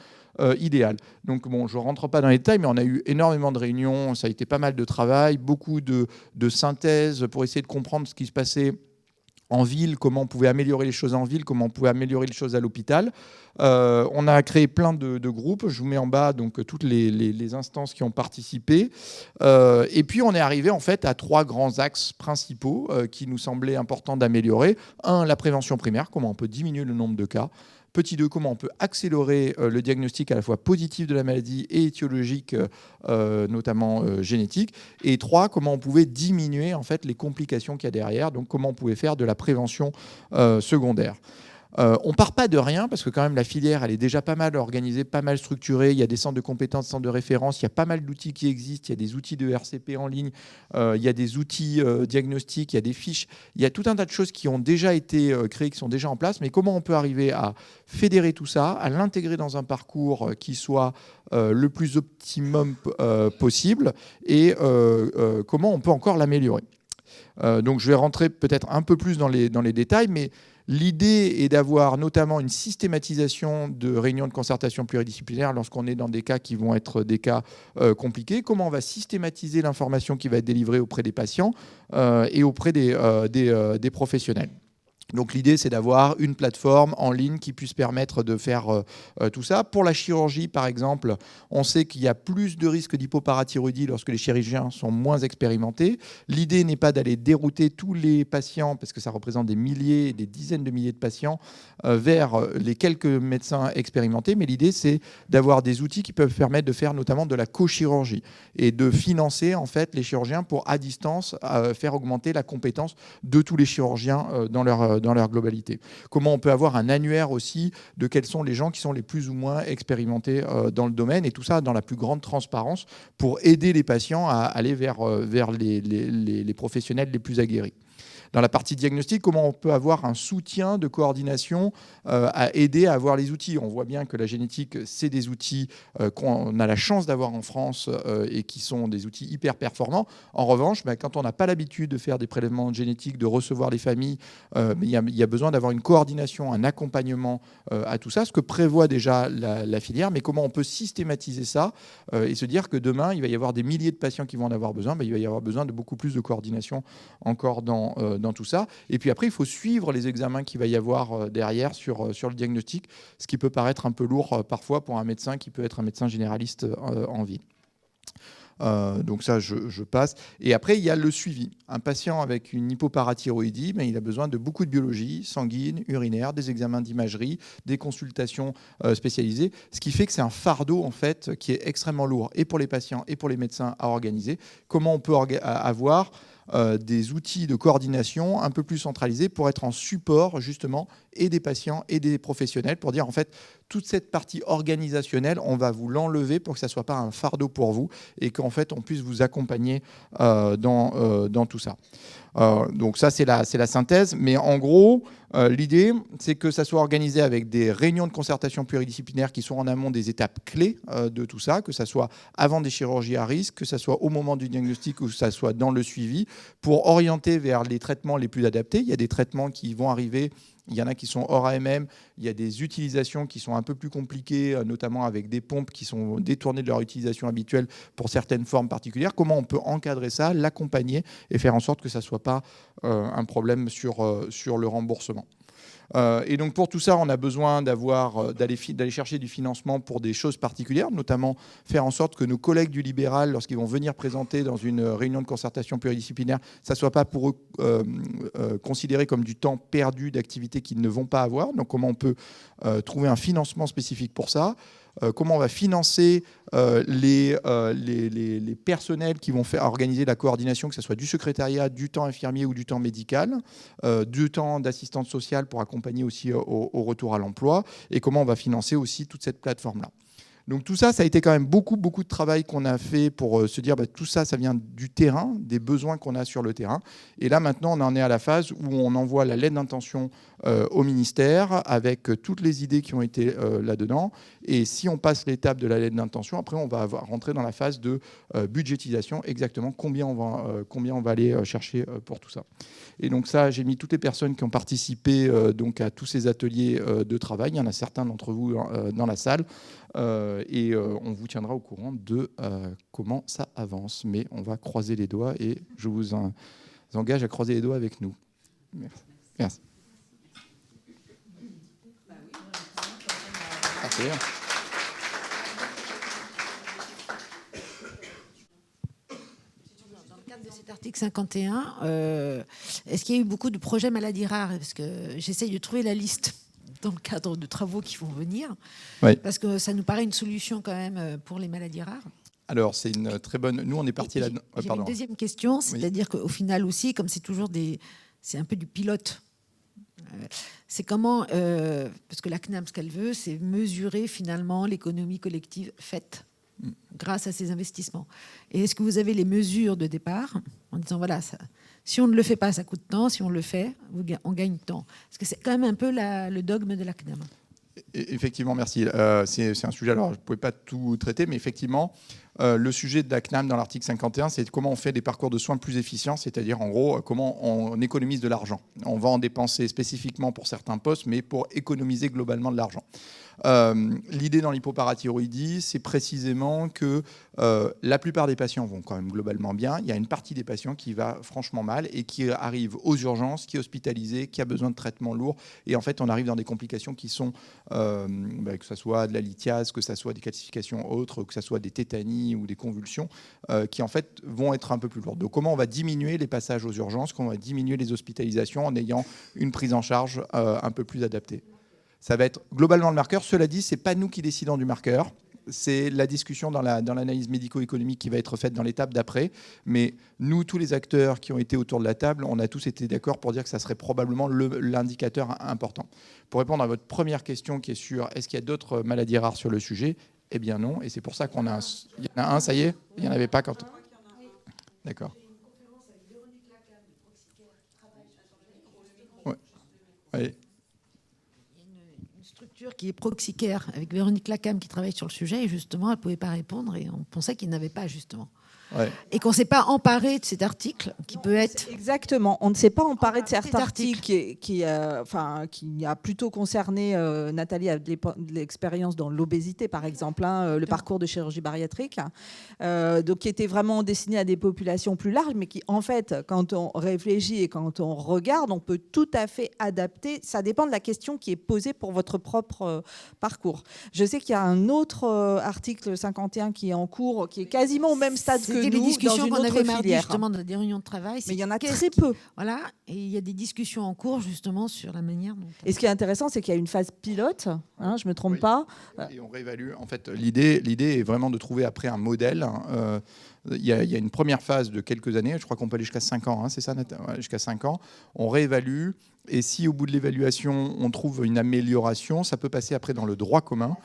idéal. Donc bon, je ne rentre pas dans les détails, mais on a eu énormément de réunions, ça a été pas mal de travail, beaucoup de synthèses pour essayer de comprendre ce qui se passait en ville, comment on pouvait améliorer les choses en ville, comment on pouvait améliorer les choses à l'hôpital. On a créé plein de groupes. Je vous mets en bas donc toutes les instances qui ont participé. Et puis on est arrivé en fait à 3 grands axes principaux qui nous semblaient importants d'améliorer. 1, la prévention primaire, comment on peut diminuer le nombre de cas. Petit 2, comment on peut accélérer le diagnostic à la fois positif de la maladie et étiologique, notamment génétique. Et 3, comment on pouvait diminuer en fait les complications qu'il y a derrière, donc comment on pouvait faire de la prévention secondaire. On ne part pas de rien parce que quand même la filière elle est déjà pas mal organisée, pas mal structurée. Il y a des centres de compétences, centres de référence, il y a pas mal d'outils qui existent, il y a des outils de RCP en ligne, il y a des outils diagnostiques, il y a des fiches, il y a tout un tas de choses qui ont déjà été créées, qui sont déjà en place. Mais comment on peut arriver à fédérer tout ça, à l'intégrer dans un parcours qui soit le plus optimum possible et comment on peut encore l'améliorer. Donc je vais rentrer peut-être un peu plus dans les détails, mais l'idée est d'avoir notamment une systématisation de réunions de concertation pluridisciplinaire lorsqu'on est dans des cas qui vont être des cas compliqués. Comment on va systématiser l'information qui va être délivrée auprès des patients et auprès des professionnels. Donc l'idée, c'est d'avoir une plateforme en ligne qui puisse permettre de faire tout ça. Pour la chirurgie, par exemple, on sait qu'il y a plus de risques d'hypoparathyroïdie lorsque les chirurgiens sont moins expérimentés. L'idée n'est pas d'aller dérouter tous les patients, parce que ça représente des milliers et des dizaines de milliers de patients, vers les quelques médecins expérimentés, mais l'idée, c'est d'avoir des outils qui peuvent permettre de faire notamment de la co-chirurgie et de financer en fait les chirurgiens pour, à distance, faire augmenter la compétence de tous les chirurgiens dans leur globalité. Comment on peut avoir un annuaire aussi de quels sont les gens qui sont les plus ou moins expérimentés dans le domaine, et tout ça dans la plus grande transparence pour aider les patients à aller vers les professionnels les plus aguerris. Dans la partie diagnostic, comment on peut avoir un soutien de coordination à aider à avoir les outils. On voit bien que la génétique, c'est des outils qu'on a la chance d'avoir en France et qui sont des outils hyper performants. En revanche, quand on n'a pas l'habitude de faire des prélèvements génétiques, de recevoir les familles, il y a besoin d'avoir une coordination, un accompagnement à tout ça, ce que prévoit déjà la filière. Mais comment on peut systématiser ça et se dire que demain, il va y avoir des milliers de patients qui vont en avoir besoin, il va y avoir besoin de beaucoup plus de coordination encore dans tout ça. Et puis après, il faut suivre les examens qu'il va y avoir derrière sur le diagnostic, ce qui peut paraître un peu lourd parfois pour un médecin qui peut être un médecin généraliste en ville. Donc ça, je passe. Et après, il y a le suivi. Un patient avec une hypoparathyroïdie, il a besoin de beaucoup de biologie sanguine, urinaire, des examens d'imagerie, des consultations spécialisées, ce qui fait que c'est un fardeau en fait qui est extrêmement lourd et pour les patients et pour les médecins à organiser. Comment on peut avoir des outils de coordination un peu plus centralisés pour être en support justement et des patients et des professionnels pour dire en fait toute cette partie organisationnelle on va vous l'enlever pour que ça ne soit pas un fardeau pour vous et qu'en fait on puisse vous accompagner dans tout ça. Donc ça c'est la synthèse, mais en gros l'idée c'est que ça soit organisé avec des réunions de concertation pluridisciplinaire qui sont en amont des étapes clés de tout ça, que ça soit avant des chirurgies à risque, que ça soit au moment du diagnostic ou que ça soit dans le suivi, pour orienter vers les traitements les plus adaptés. Il y a des traitements qui vont arriver. Il y en a qui sont hors AMM, il y a des utilisations qui sont un peu plus compliquées, notamment avec des pompes qui sont détournées de leur utilisation habituelle pour certaines formes particulières. Comment on peut encadrer ça, l'accompagner et faire en sorte que ça ne soit pas un problème sur le remboursement. Et donc pour tout ça, on a besoin d'aller chercher du financement pour des choses particulières, notamment faire en sorte que nos collègues du libéral, lorsqu'ils vont venir présenter dans une réunion de concertation pluridisciplinaire, ça ne soit pas pour eux considéré comme du temps perdu d'activités qu'ils ne vont pas avoir. Donc comment on peut trouver un financement spécifique pour ça. comment on va financer les personnels qui vont organiser la coordination, que ce soit du secrétariat, du temps infirmier ou du temps médical, du temps d'assistante sociale pour accompagner aussi au retour à l'emploi, et comment on va financer aussi toute cette plateforme-là. Donc tout ça, ça a été quand même beaucoup de travail qu'on a fait pour se dire tout ça, ça vient du terrain, des besoins qu'on a sur le terrain. Et là, maintenant, on en est à la phase où on envoie la lettre d'intention au ministère avec toutes les idées qui ont été là-dedans. Et si on passe l'étape de la lettre d'intention, après, on va rentrer dans la phase de budgétisation, exactement combien on va aller chercher pour tout ça. Et donc ça, j'ai mis toutes les personnes qui ont participé donc à tous ces ateliers de travail. Il y en a certains d'entre vous dans la salle. Et on vous tiendra au courant de comment ça avance. Mais on va croiser les doigts et je vous engage à croiser les doigts avec nous. Merci. Merci. Dans le cadre de cet article 51, est-ce qu'il y a eu beaucoup de projets maladies rares? Parce que j'essaye de trouver la liste dans le cadre de travaux qui vont venir, oui. Parce que ça nous paraît une solution quand même pour les maladies rares. Alors, c'est une très bonne... Nous, on est parti là... J'ai une deuxième question, c'est-à-dire qu'au final aussi, comme c'est toujours c'est un peu du pilote. C'est comment... parce que la CNAM, ce qu'elle veut, c'est mesurer finalement l'économie collective faite grâce à ces investissements. Et est-ce que vous avez les mesures de départ en disant, voilà, ça, si on ne le fait pas, ça coûte tant, si on le fait, on gagne tant? Parce que c'est quand même un peu le dogme de la CNAM. Effectivement, merci. C'est un sujet, alors je ne pouvais pas tout traiter, mais effectivement, le sujet de la CNAM dans l'article 51, c'est comment on fait des parcours de soins plus efficients, c'est-à-dire en gros, comment on économise de l'argent. On va en dépenser spécifiquement pour certains postes, mais pour économiser globalement de l'argent. L'idée dans l'hypoparathyroïdie, c'est précisément que la plupart des patients vont quand même globalement bien. Il y a une partie des patients qui va franchement mal et qui arrive aux urgences, qui est hospitalisé, qui a besoin de traitements lourds. Et en fait, on arrive dans des complications qui sont, que ce soit de la lithiase, que ce soit des calcifications autres, que ce soit des tétanies ou des convulsions, qui en fait vont être un peu plus lourdes. Donc comment on va diminuer les passages aux urgences, comment on va diminuer les hospitalisations en ayant une prise en charge un peu plus adaptée. Ça va être globalement le marqueur. Cela dit, ce n'est pas nous qui décidons du marqueur. C'est la discussion dans l'analyse médico-économique qui va être faite dans l'étape d'après. Mais nous, tous les acteurs qui ont été autour de la table, on a tous été d'accord pour dire que ça serait probablement l'indicateur important. Pour répondre à votre première question qui est sur est-ce qu'il y a d'autres maladies rares sur le sujet, eh bien non. Et c'est pour ça qu'on a il y en a un, ça y est. Il n'y en avait pas quand... D'accord. Ouais. Ouais. Qui est Proxicare, avec Véronique Lacam qui travaille sur le sujet, et justement, elle ne pouvait pas répondre, et on pensait qu'il n'avait pas, justement. Ouais. Et qu'on ne s'est pas emparé de cet article, qui peut être... Exactement, on ne s'est pas emparé de cet article qui a plutôt concerné, Nathalie a de l'expérience dans l'obésité, par exemple, le parcours de chirurgie bariatrique, donc qui était vraiment destiné à des populations plus larges, mais qui, en fait, quand on réfléchit et quand on regarde, on peut tout à fait adapter. Ça dépend de la question qui est posée pour votre propre parcours. Je sais qu'il y a un autre article 51 qui est en cours, qui est quasiment au même stade que les nous, discussions dans qu'on une avait autre mardi, filière. justement, dans des réunions de travail. Mais il y en a très peu. Voilà, et il y a des discussions en cours, justement, sur la manière dont... Et ce qui est intéressant, c'est qu'il y a une phase pilote, je ne me trompe pas. Et on réévalue. En fait, l'idée est vraiment de trouver après un modèle. Il y a une première phase de quelques années, je crois qu'on peut aller jusqu'à 5 ans, c'est ça, jusqu'à 5 ans. On réévalue, et si au bout de l'évaluation, on trouve une amélioration, ça peut passer après dans le droit commun.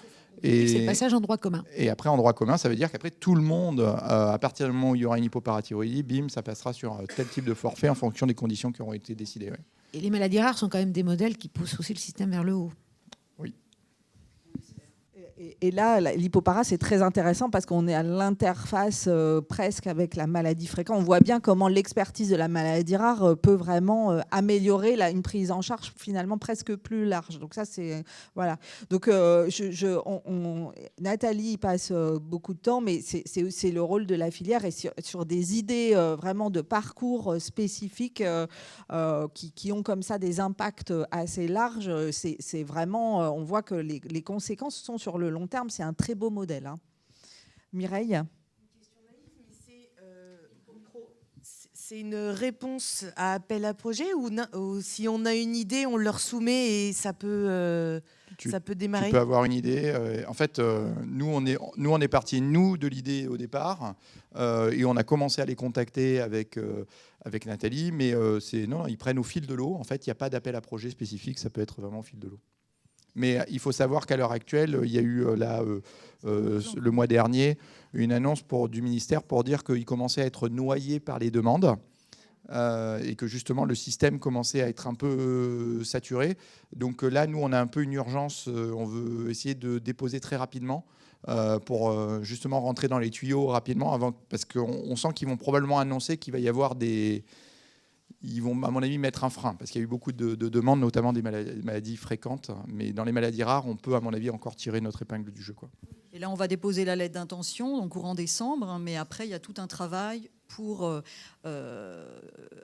Et c'est le passage en droit commun. Et après, en droit commun, ça veut dire qu'après, tout le monde, à partir du moment où il y aura une hypoparathyroïdie, bim, ça passera sur tel type de forfait en fonction des conditions qui auront été décidées. Ouais. Et les maladies rares sont quand même des modèles qui poussent aussi le système vers le haut. Oui. Et là, l'hypopara, c'est très intéressant parce qu'on est à l'interface presque avec la maladie fréquente. On voit bien comment l'expertise de la maladie rare peut vraiment améliorer une prise en charge finalement presque plus large. Donc ça, c'est... Voilà. Donc Nathalie passe beaucoup de temps, mais c'est le rôle de la filière et sur des idées vraiment de parcours spécifiques qui ont comme ça des impacts assez larges. C'est vraiment... on voit que les conséquences sont sur le long terme, c'est un très beau modèle. Mireille ? Une question naïve, mais c'est une réponse à appel à projet ou si on a une idée, on leur soumet et ça peut ça peut démarrer. Tu peux avoir une idée. En fait, nous, on est partis, de l'idée au départ, et on a commencé à les contacter avec Nathalie, mais non, ils prennent au fil de l'eau. En fait, il n'y a pas d'appel à projet spécifique, ça peut être vraiment au fil de l'eau. Mais il faut savoir qu'à l'heure actuelle, il y a eu le mois dernier une annonce du ministère pour dire qu'il commençait à être noyé par les demandes. Et que justement le système commençait à être un peu saturé. Donc là, nous, on a un peu une urgence. On veut essayer de déposer très rapidement pour justement rentrer dans les tuyaux rapidement, parce qu'on sent qu'ils vont probablement annoncer qu'il va y avoir Ils vont, à mon avis, mettre un frein, parce qu'il y a eu beaucoup de demandes, notamment des maladies fréquentes. Mais dans les maladies rares, on peut, à mon avis, encore tirer notre épingle du jeu, quoi. Et là, on va déposer la lettre d'intention au courant décembre, mais après, il y a tout un travail pour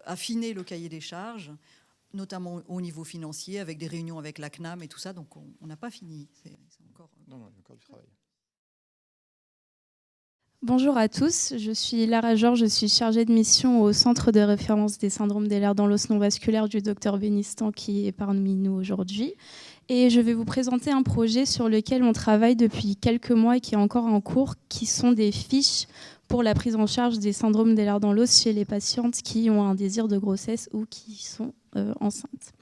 affiner le cahier des charges, notamment au niveau financier, avec des réunions avec la CNAM et tout ça. Donc, on n'a pas fini. C'est encore... Non, il y a encore du travail. Bonjour à tous, je suis Lara Georges, je suis chargée de mission au Centre de référence des syndromes des lèvres dans l'os non vasculaire du Dr Bénistan qui est parmi nous aujourd'hui. Et je vais vous présenter un projet sur lequel on travaille depuis quelques mois et qui est encore en cours, qui sont des fiches pour la prise en charge des syndromes des lèvres dans l'os chez les patientes qui ont un désir de grossesse ou qui sont enceintes.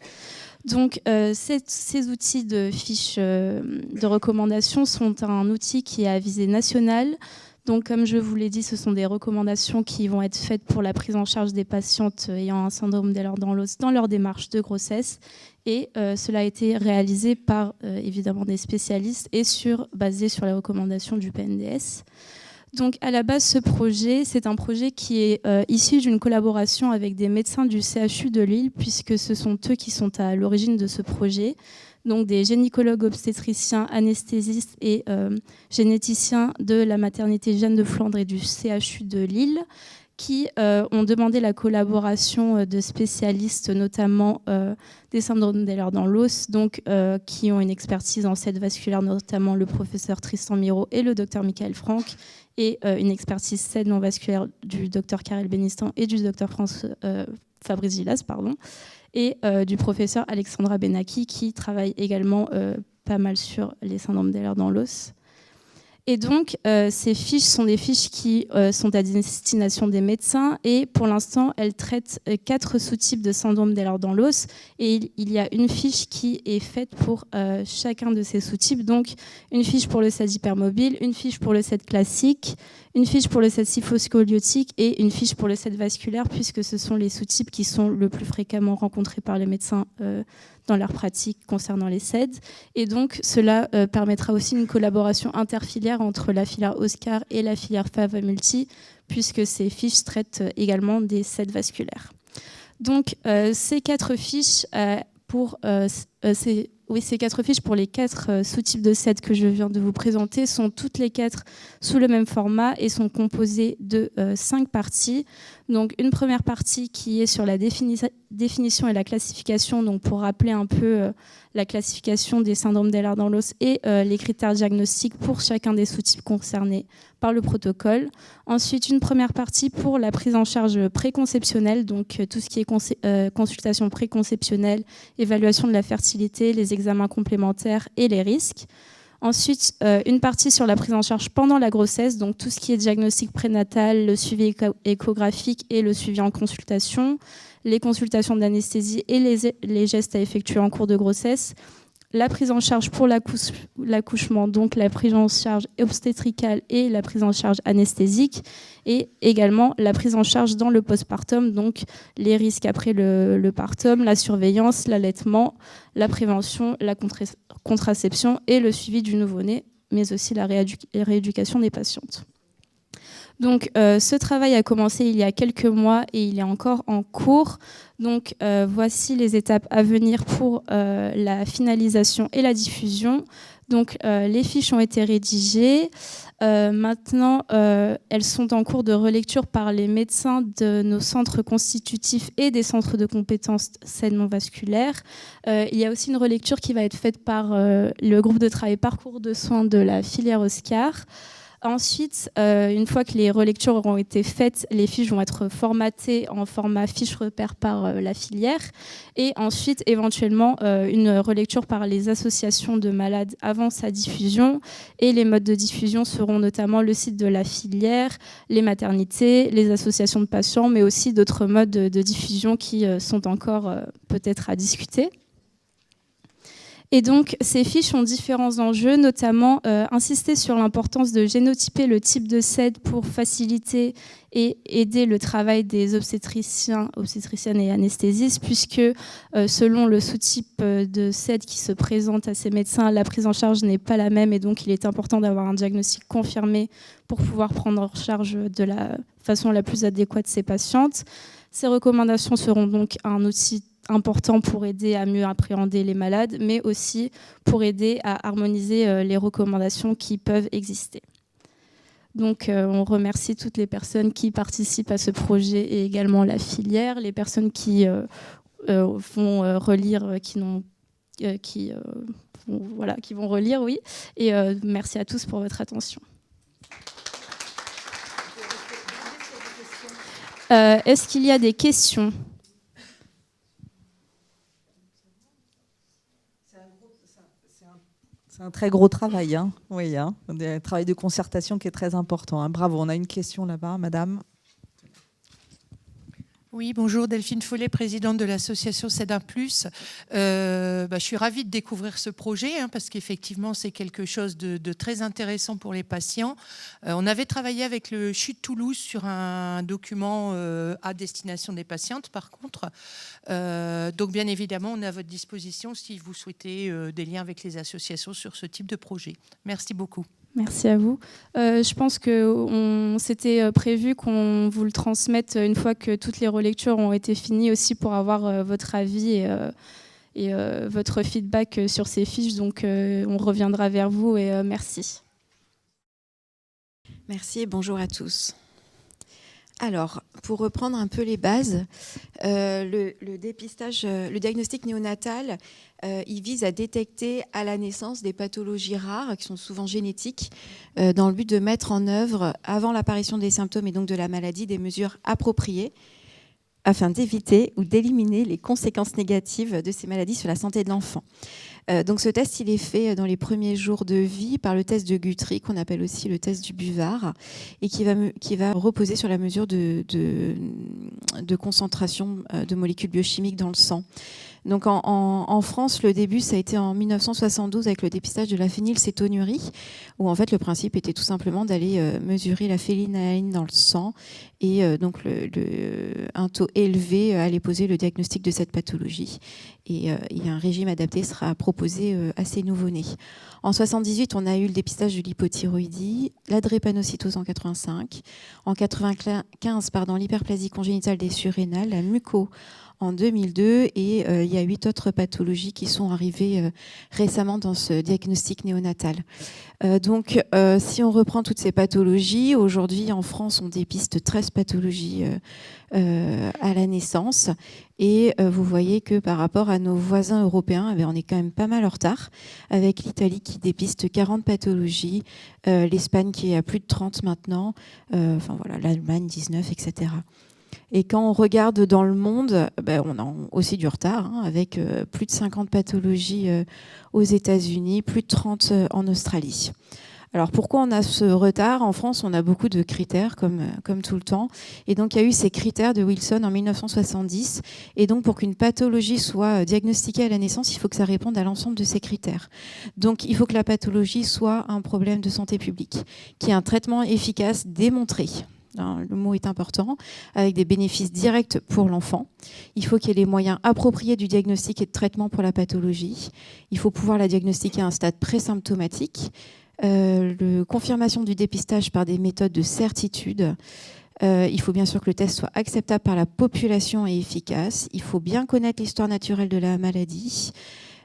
Donc, ces outils de fiches de recommandation sont un outil qui est à visée nationale. Donc, comme je vous l'ai dit, ce sont des recommandations qui vont être faites pour la prise en charge des patientes ayant un syndrome des lèvres dans l'os dans leur démarche de grossesse. Et cela a été réalisé par, évidemment, des spécialistes et basé sur les recommandations du PNDS. Donc, à la base, ce projet, c'est un projet qui est issu d'une collaboration avec des médecins du CHU de Lille, puisque ce sont eux qui sont à l'origine de ce projet. Donc des gynécologues obstétriciens, anesthésistes et généticiens de la maternité Jeanne de Flandre et du CHU de Lille qui ont demandé la collaboration de spécialistes, notamment des syndromes des lèvres dans l'os, donc qui ont une expertise en SED vasculaire, notamment le professeur Tristan Miro et le docteur Michael Franck, et une expertise SED non vasculaire du docteur Karel Bénistan et du docteur Fabrice Gilas, et du professeur Alexandra Benaki, qui travaille également pas mal sur les syndromes des lèvres dans l'os. Et donc, ces fiches sont des fiches qui sont à destination des médecins, et pour l'instant, elles traitent 4 sous-types de syndrome des lèvres dans l'os, et il y a une fiche qui est faite pour chacun de ces sous-types, donc une fiche pour le SED hypermobile, une fiche pour le SED classique, une fiche pour le SED sylphoscoliotique et une fiche pour le SED vasculaire, puisque ce sont les sous-types qui sont le plus fréquemment rencontrés par les médecins dans leur pratique concernant les SED. Et donc, cela permettra aussi une collaboration interfilière entre la filière Oscar et la filière FAV Multi, puisque ces fiches traitent également des SED vasculaires. Donc, ces 4 fiches ces 4 fiches pour les 4 sous-types de SED que je viens de vous présenter sont toutes les 4 sous le même format et sont composées de 5 parties. Donc une première partie qui est sur la définition et la classification, donc pour rappeler un peu la classification des syndromes des lèvres dans l'os et les critères diagnostiques pour chacun des sous-types concernés par le protocole. Ensuite, une première partie pour la prise en charge préconceptionnelle, donc tout ce qui est consultation préconceptionnelle, évaluation de la fertilité, les examens complémentaires et les risques. Ensuite, une partie sur la prise en charge pendant la grossesse, donc tout ce qui est diagnostic prénatal, le suivi échographique et le suivi en consultation, les consultations d'anesthésie et les gestes à effectuer en cours de grossesse, la prise en charge pour l'accouchement, donc la prise en charge obstétricale et la prise en charge anesthésique, et également la prise en charge dans le postpartum, donc les risques après le partum, la surveillance, l'allaitement, la prévention, la contraception et le suivi du nouveau-né, mais aussi la rééducation des patientes. Donc, ce travail a commencé il y a quelques mois et il est encore en cours. Donc, voici les étapes à venir pour la finalisation et la diffusion. Donc, les fiches ont été rédigées. Maintenant, elles sont en cours de relecture par les médecins de nos centres constitutifs et des centres de compétences SED non vasculaires. Il y a aussi une relecture qui va être faite par le groupe de travail parcours de soins de la filière Oscar. Ensuite, une fois que les relectures auront été faites, les fiches vont être formatées en format fiche repère par la filière. Et ensuite, éventuellement, une relecture par les associations de malades avant sa diffusion. Et les modes de diffusion seront notamment le site de la filière, les maternités, les associations de patients, mais aussi d'autres modes de diffusion qui sont encore peut-être à discuter. Et donc, ces fiches ont différents enjeux, notamment insister sur l'importance de génotyper le type de SED pour faciliter et aider le travail des obstétriciennes et anesthésistes, puisque selon le sous-type de SED qui se présente à ces médecins, la prise en charge n'est pas la même et donc il est important d'avoir un diagnostic confirmé pour pouvoir prendre en charge de la façon la plus adéquate ces patientes. Ces recommandations seront donc un outil important pour aider à mieux appréhender les malades, mais aussi pour aider à harmoniser les recommandations qui peuvent exister. Donc on remercie toutes les personnes qui participent à ce projet et également la filière, les personnes qui vont relire, qui vont relire, oui. Et merci à tous pour votre attention. Est-ce qu'il y a des questions ? C'est un très gros travail, hein. Oui, hein. Un travail de concertation qui est très important, hein. Bravo, on a une question là-bas, madame. Oui, bonjour, Delphine Follet, présidente de l'association CEDIN+. Je suis ravie de découvrir ce projet parce qu'effectivement, c'est quelque chose de très intéressant pour les patients. On avait travaillé avec le CHU de Toulouse sur un document à destination des patientes, par contre. Donc, bien évidemment, on est à votre disposition si vous souhaitez des liens avec les associations sur ce type de projet. Merci beaucoup. Merci à vous. Je pense que c'était prévu qu'on vous le transmette une fois que toutes les relectures ont été finies aussi pour avoir votre avis et votre feedback sur ces fiches. Donc, on reviendra vers vous et merci. Merci et bonjour à tous. Alors, pour reprendre un peu les bases, le dépistage, le diagnostic néonatal, il vise à détecter à la naissance des pathologies rares qui sont souvent génétiques dans le but de mettre en œuvre, avant l'apparition des symptômes et donc de la maladie, des mesures appropriées afin d'éviter ou d'éliminer les conséquences négatives de ces maladies sur la santé de l'enfant. Donc ce test, il est fait dans les premiers jours de vie par le test de Guthrie, qu'on appelle aussi le test du buvard, et qui va reposer sur la mesure de concentration de molécules biochimiques dans le sang. Donc en France, le début, ça a été en 1972 avec le dépistage de la phénylcétonurie, où en fait le principe était tout simplement d'aller mesurer la phénylalanine dans le sang, et donc un taux élevé allait poser le diagnostic de cette pathologie. Et un régime adapté sera proposé à ces nouveau-nés. En 1978, on a eu le dépistage de l'hypothyroïdie, la drépanocytose en 85, en 95, l'hyperplasie congénitale des surrénales, la muco en 2002, et il y a 8 autres pathologies qui sont arrivées récemment dans ce diagnostic néonatal. Donc, si on reprend toutes ces pathologies, aujourd'hui en France, on dépiste 13 pathologies à la naissance. Et vous voyez que par rapport à nos voisins européens, on est quand même pas mal en retard, avec l'Italie qui dépiste 40 pathologies, l'Espagne qui est à plus de 30 maintenant, l'Allemagne 19, etc. Et quand on regarde dans le monde, on a aussi du retard, avec plus de 50 pathologies aux États-Unis, plus de 30 en Australie. Alors pourquoi on a ce retard ? En France, on a beaucoup de critères, comme tout le temps. Et donc, il y a eu ces critères de Wilson en 1970. Et donc, pour qu'une pathologie soit diagnostiquée à la naissance, il faut que ça réponde à l'ensemble de ces critères. Donc, il faut que la pathologie soit un problème de santé publique, qui ait un traitement efficace démontré. Le mot est important, avec des bénéfices directs pour l'enfant. Il faut qu'il y ait les moyens appropriés du diagnostic et de traitement pour la pathologie. Il faut pouvoir la diagnostiquer à un stade présymptomatique. Confirmation du dépistage par des méthodes de certitude. Il faut bien sûr que le test soit acceptable par la population et efficace. Il faut bien connaître l'histoire naturelle de la maladie.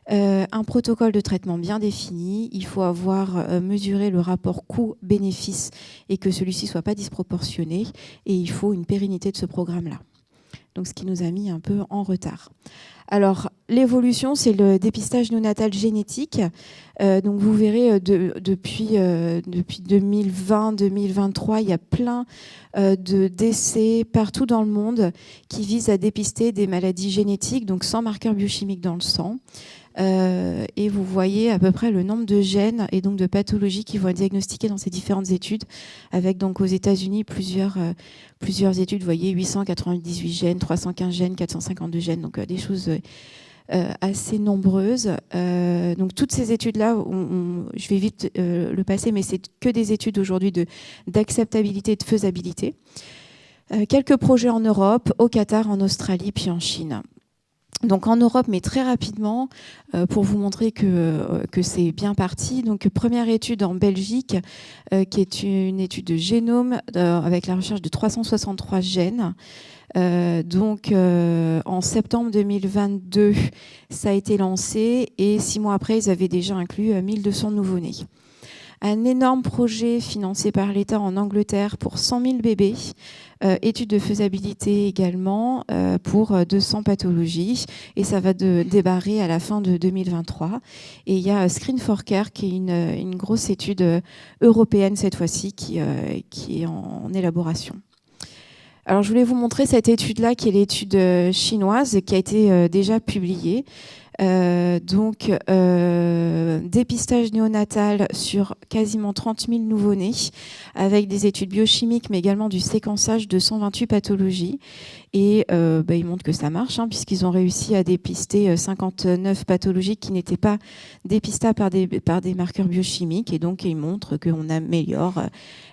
Un protocole de traitement bien défini. Il faut avoir mesuré le rapport coût-bénéfice et que celui-ci ne soit pas disproportionné. Et il faut une pérennité de ce programme-là. Donc, ce qui nous a mis un peu en retard. Alors, l'évolution, c'est le dépistage néonatal génétique. Donc vous verrez, depuis 2020-2023, il y a plein de décès partout dans le monde qui visent à dépister des maladies génétiques, donc sans marqueurs biochimiques dans le sang. Et vous voyez à peu près le nombre de gènes et donc de pathologies qui vont être diagnostiquées dans ces différentes études, avec donc aux États-Unis plusieurs études. Vous voyez 898 gènes, 315 gènes, 452 gènes, donc des choses assez nombreuses. Donc toutes ces études-là, je vais vite le passer, mais c'est que des études aujourd'hui d'acceptabilité et de faisabilité. Quelques projets en Europe, au Qatar, en Australie, puis en Chine. Donc en Europe, mais très rapidement, pour vous montrer que c'est bien parti. Donc première étude en Belgique, qui est une étude de génome avec la recherche de 363 gènes. En septembre 2022, ça a été lancé et 6 mois après, ils avaient déjà inclus 1200 nouveau-nés. Un énorme projet financé par l'État en Angleterre pour 100 000 bébés. Étude de faisabilité également pour 200 pathologies. Et ça va débarrer à la fin de 2023. Et il y a Screen for Care, qui est une grosse étude européenne cette fois-ci, qui est en élaboration. Alors, je voulais vous montrer cette étude-là, qui est l'étude chinoise, qui a été déjà publiée. Dépistage néonatal sur quasiment 30 000 nouveau-nés, avec des études biochimiques, mais également du séquençage de 128 pathologies. Et ils montrent que ça marche, puisqu'ils ont réussi à dépister 59 pathologies qui n'étaient pas dépistables par des marqueurs biochimiques. Et donc, ils montrent qu'on améliore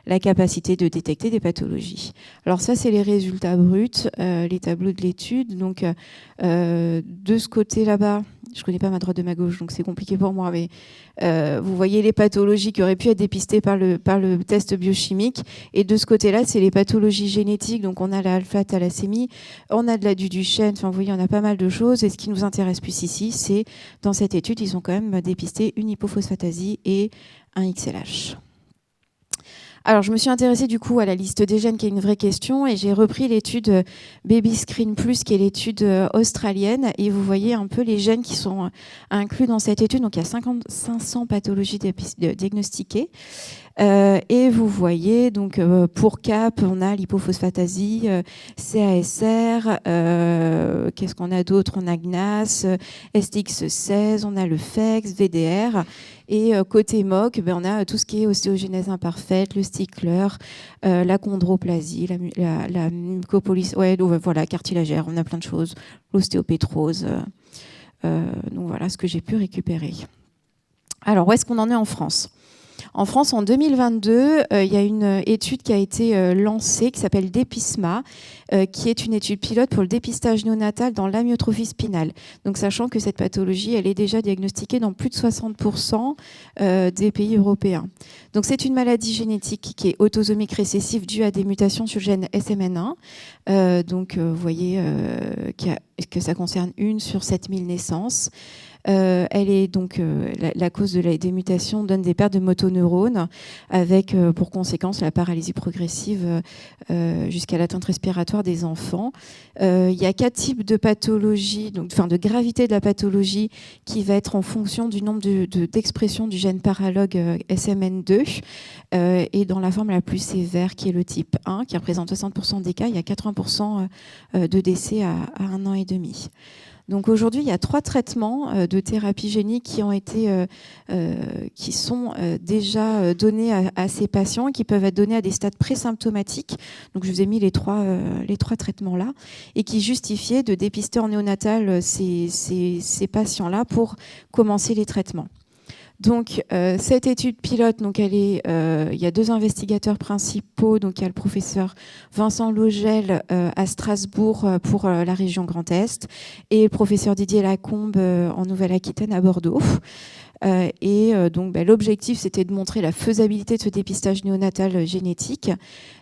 la capacité de détecter des pathologies. Alors ça, c'est les résultats bruts, les tableaux de l'étude. Donc, de ce côté là-bas, je ne connais pas ma droite de ma gauche, donc c'est compliqué pour moi, mais vous voyez les pathologies qui auraient pu être dépistées par le test biochimique. Et de ce côté-là, c'est les pathologies génétiques. Donc, on a la alpha-thalassémie, on a de la Duchenne, enfin, vous voyez, on a pas mal de choses. Et ce qui nous intéresse plus ici, c'est, dans cette étude, ils ont quand même dépisté une hypophosphatasie et un XLH. Alors, je me suis intéressée du coup à la liste des gènes, qui est une vraie question, et j'ai repris l'étude Baby Screen Plus, qui est l'étude australienne, et vous voyez un peu les gènes qui sont inclus dans cette étude. Donc, il y a 500 pathologies diagnostiquées. Et vous voyez, donc pour CAP, on a l'hypophosphatasie, CASR, qu'est-ce qu'on a d'autre? On a GNAS, STX16, on a le FEX, VDR. Et côté MOC, on a tout ce qui est ostéogenèse imparfaite, le Stickler, la chondroplasie, la mucopolyse, voilà, cartilagère, on a plein de choses, l'ostéopétrose. Donc voilà ce que j'ai pu récupérer. Alors, où est-ce qu'on en est en France ? En France, en 2022, il y a une étude qui a été lancée qui s'appelle DEPISMA, qui est une étude pilote pour le dépistage néonatal dans l'amyotrophie spinale. Donc, sachant que cette pathologie, elle est déjà diagnostiquée dans plus de 60% des pays européens. Donc, c'est une maladie génétique qui est autosomique récessive due à des mutations sur le gène SMN1. Vous voyez que ça concerne 1 sur 7000 naissances. Elle est donc la cause des mutations donne des pertes de motoneurones avec pour conséquence la paralysie progressive jusqu'à l'atteinte respiratoire des enfants. Il y a 4 types de pathologies, de gravité de la pathologie qui va être en fonction du nombre d'expression du gène paralogue SMN2 et dans la forme la plus sévère qui est le type 1 qui représente 60% des cas, il y a 80% de décès à 1 an et demi. Donc aujourd'hui, il y a 3 traitements de thérapie génique qui sont déjà donnés à ces patients et qui peuvent être donnés à des stades présymptomatiques. Donc je vous ai mis les trois traitements là et qui justifiaient de dépister en néonatal ces patients-là pour commencer les traitements. Donc cette étude pilote, il y a 2 investigateurs principaux. Donc il y a le professeur Vincent Logel à Strasbourg pour la région Grand Est et le professeur Didier Lacombe en Nouvelle-Aquitaine à Bordeaux. L'objectif, c'était de montrer la faisabilité de ce dépistage néonatal génétique,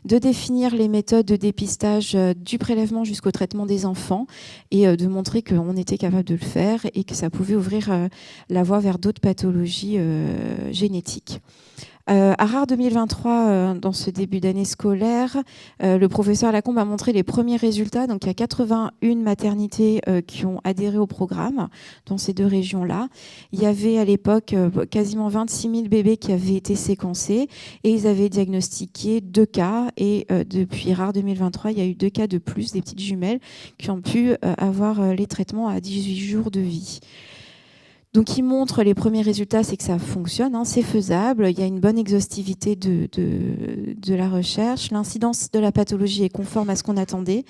de définir les méthodes de dépistage du prélèvement jusqu'au traitement des enfants et de montrer qu'on était capable de le faire et que ça pouvait ouvrir la voie vers d'autres pathologies pathologies génétiques. À RAR 2023, dans ce début d'année scolaire, le professeur Lacombe a montré les premiers résultats. Donc, il y a 81 maternités qui ont adhéré au programme dans ces deux régions-là. Il y avait à l'époque quasiment 26 000 bébés qui avaient été séquencés et ils avaient diagnostiqué 2 cas. Et depuis RAR 2023, il y a eu 2 cas de plus, des petites jumelles, qui ont pu avoir les traitements à 18 jours de vie. Donc, il montre les premiers résultats, c'est que ça fonctionne, hein, c'est faisable, il y a une bonne exhaustivité de la recherche, l'incidence de la pathologie est conforme à ce qu'on attendait,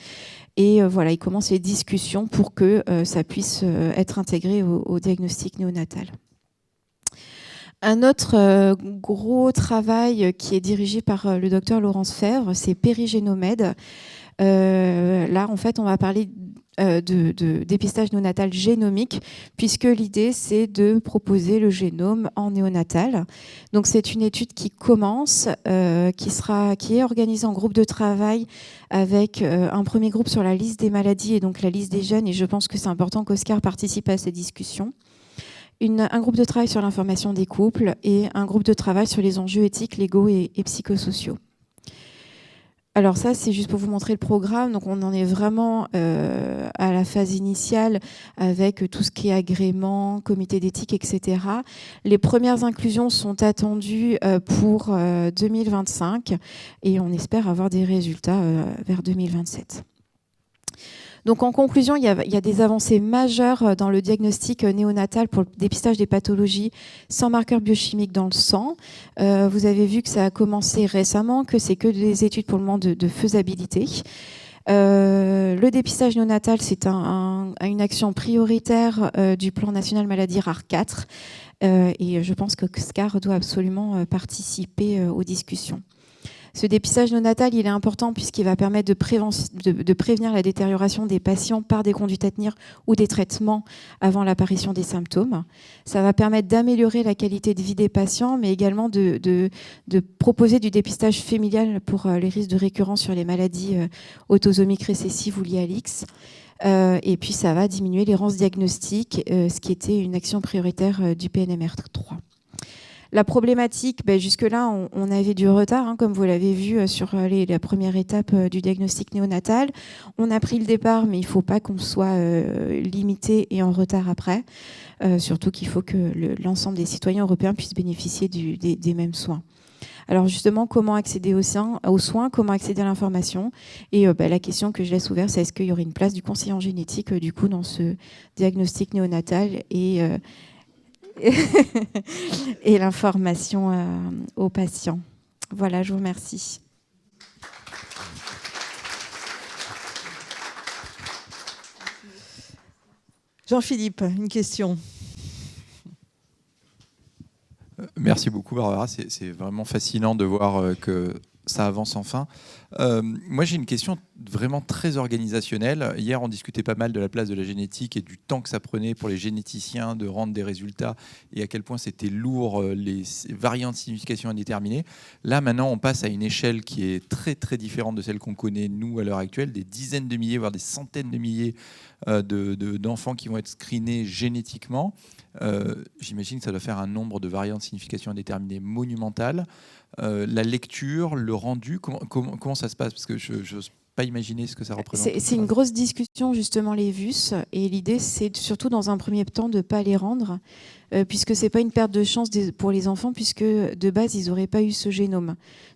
et voilà, il commence les discussions pour que ça puisse être intégré au diagnostic néonatal. Un autre gros travail qui est dirigé par le docteur Laurence Fèvre, c'est Périgénomède. Là, en fait, on va parler de dépistage néonatal génomique, puisque l'idée, c'est de proposer le génome en néonatal. Donc, c'est une étude qui commence, qui est organisée en groupe de travail avec un premier groupe sur la liste des maladies et donc la liste des gènes. Et je pense que c'est important qu'Oscar participe à ces discussions. Un groupe de travail sur l'information des couples et un groupe de travail sur les enjeux éthiques, légaux et psychosociaux. Alors ça, c'est juste pour vous montrer le programme. Donc on en est vraiment à la phase initiale avec tout ce qui est agrément, comité d'éthique, etc. Les premières inclusions sont attendues pour 2025 et on espère avoir des résultats vers 2027. Donc en conclusion, il y a des avancées majeures dans le diagnostic néonatal pour le dépistage des pathologies sans marqueurs biochimiques dans le sang. Vous avez vu que ça a commencé récemment, que c'est que des études pour le moment de faisabilité. Le dépistage néonatal, c'est une action prioritaire du plan national maladie RAR 4 et je pense que SCAR doit absolument participer aux discussions. Ce dépistage néonatal, il est important puisqu'il va permettre de prévenir la détérioration des patients par des conduites à tenir ou des traitements avant l'apparition des symptômes. Ça va permettre d'améliorer la qualité de vie des patients, mais également de proposer du dépistage familial pour les risques de récurrence sur les maladies autosomiques récessives ou liées à l'X. Et puis, ça va diminuer l'errance diagnostique, ce qui était une action prioritaire du PNMR 3. La problématique, jusque-là, on avait du retard, hein, comme vous l'avez vu sur la première étape du diagnostic néonatal. On a pris le départ, mais il ne faut pas qu'on soit limité et en retard après. Surtout qu'il faut que l'ensemble des citoyens européens puissent bénéficier des mêmes soins. Alors justement, comment accéder aux soins, comment accéder à l'information? Et la question que je laisse ouverte, c'est est-ce qu'il y aurait une place du conseiller en génétique du coup dans ce diagnostic néonatal et l'information aux patients. Voilà, je vous remercie. Jean-Philippe, une question. Merci beaucoup, Barbara. C'est vraiment fascinant de voir que ça avance enfin. Moi, j'ai une question vraiment très organisationnelle. Hier, on discutait pas mal de la place de la génétique et du temps que ça prenait pour les généticiens de rendre des résultats et à quel point c'était lourd, les variants de signification indéterminés. Là, maintenant, on passe à une échelle qui est très, très différente de celle qu'on connaît, nous, à l'heure actuelle. Des dizaines de milliers, voire des centaines de milliers d'enfants qui vont être screenés génétiquement. J'imagine que ça doit faire un nombre de variants de signification indéterminés monumental. La lecture, le rendu, comment ça se passe? Parce que je n'ose pas imaginer ce que ça représente. C'est une grosse discussion, justement, les VUS. Et l'idée, c'est surtout, dans un premier temps, de ne pas les rendre, puisque ce n'est pas une perte de chance pour les enfants, puisque de base, ils n'auraient pas eu ce génome.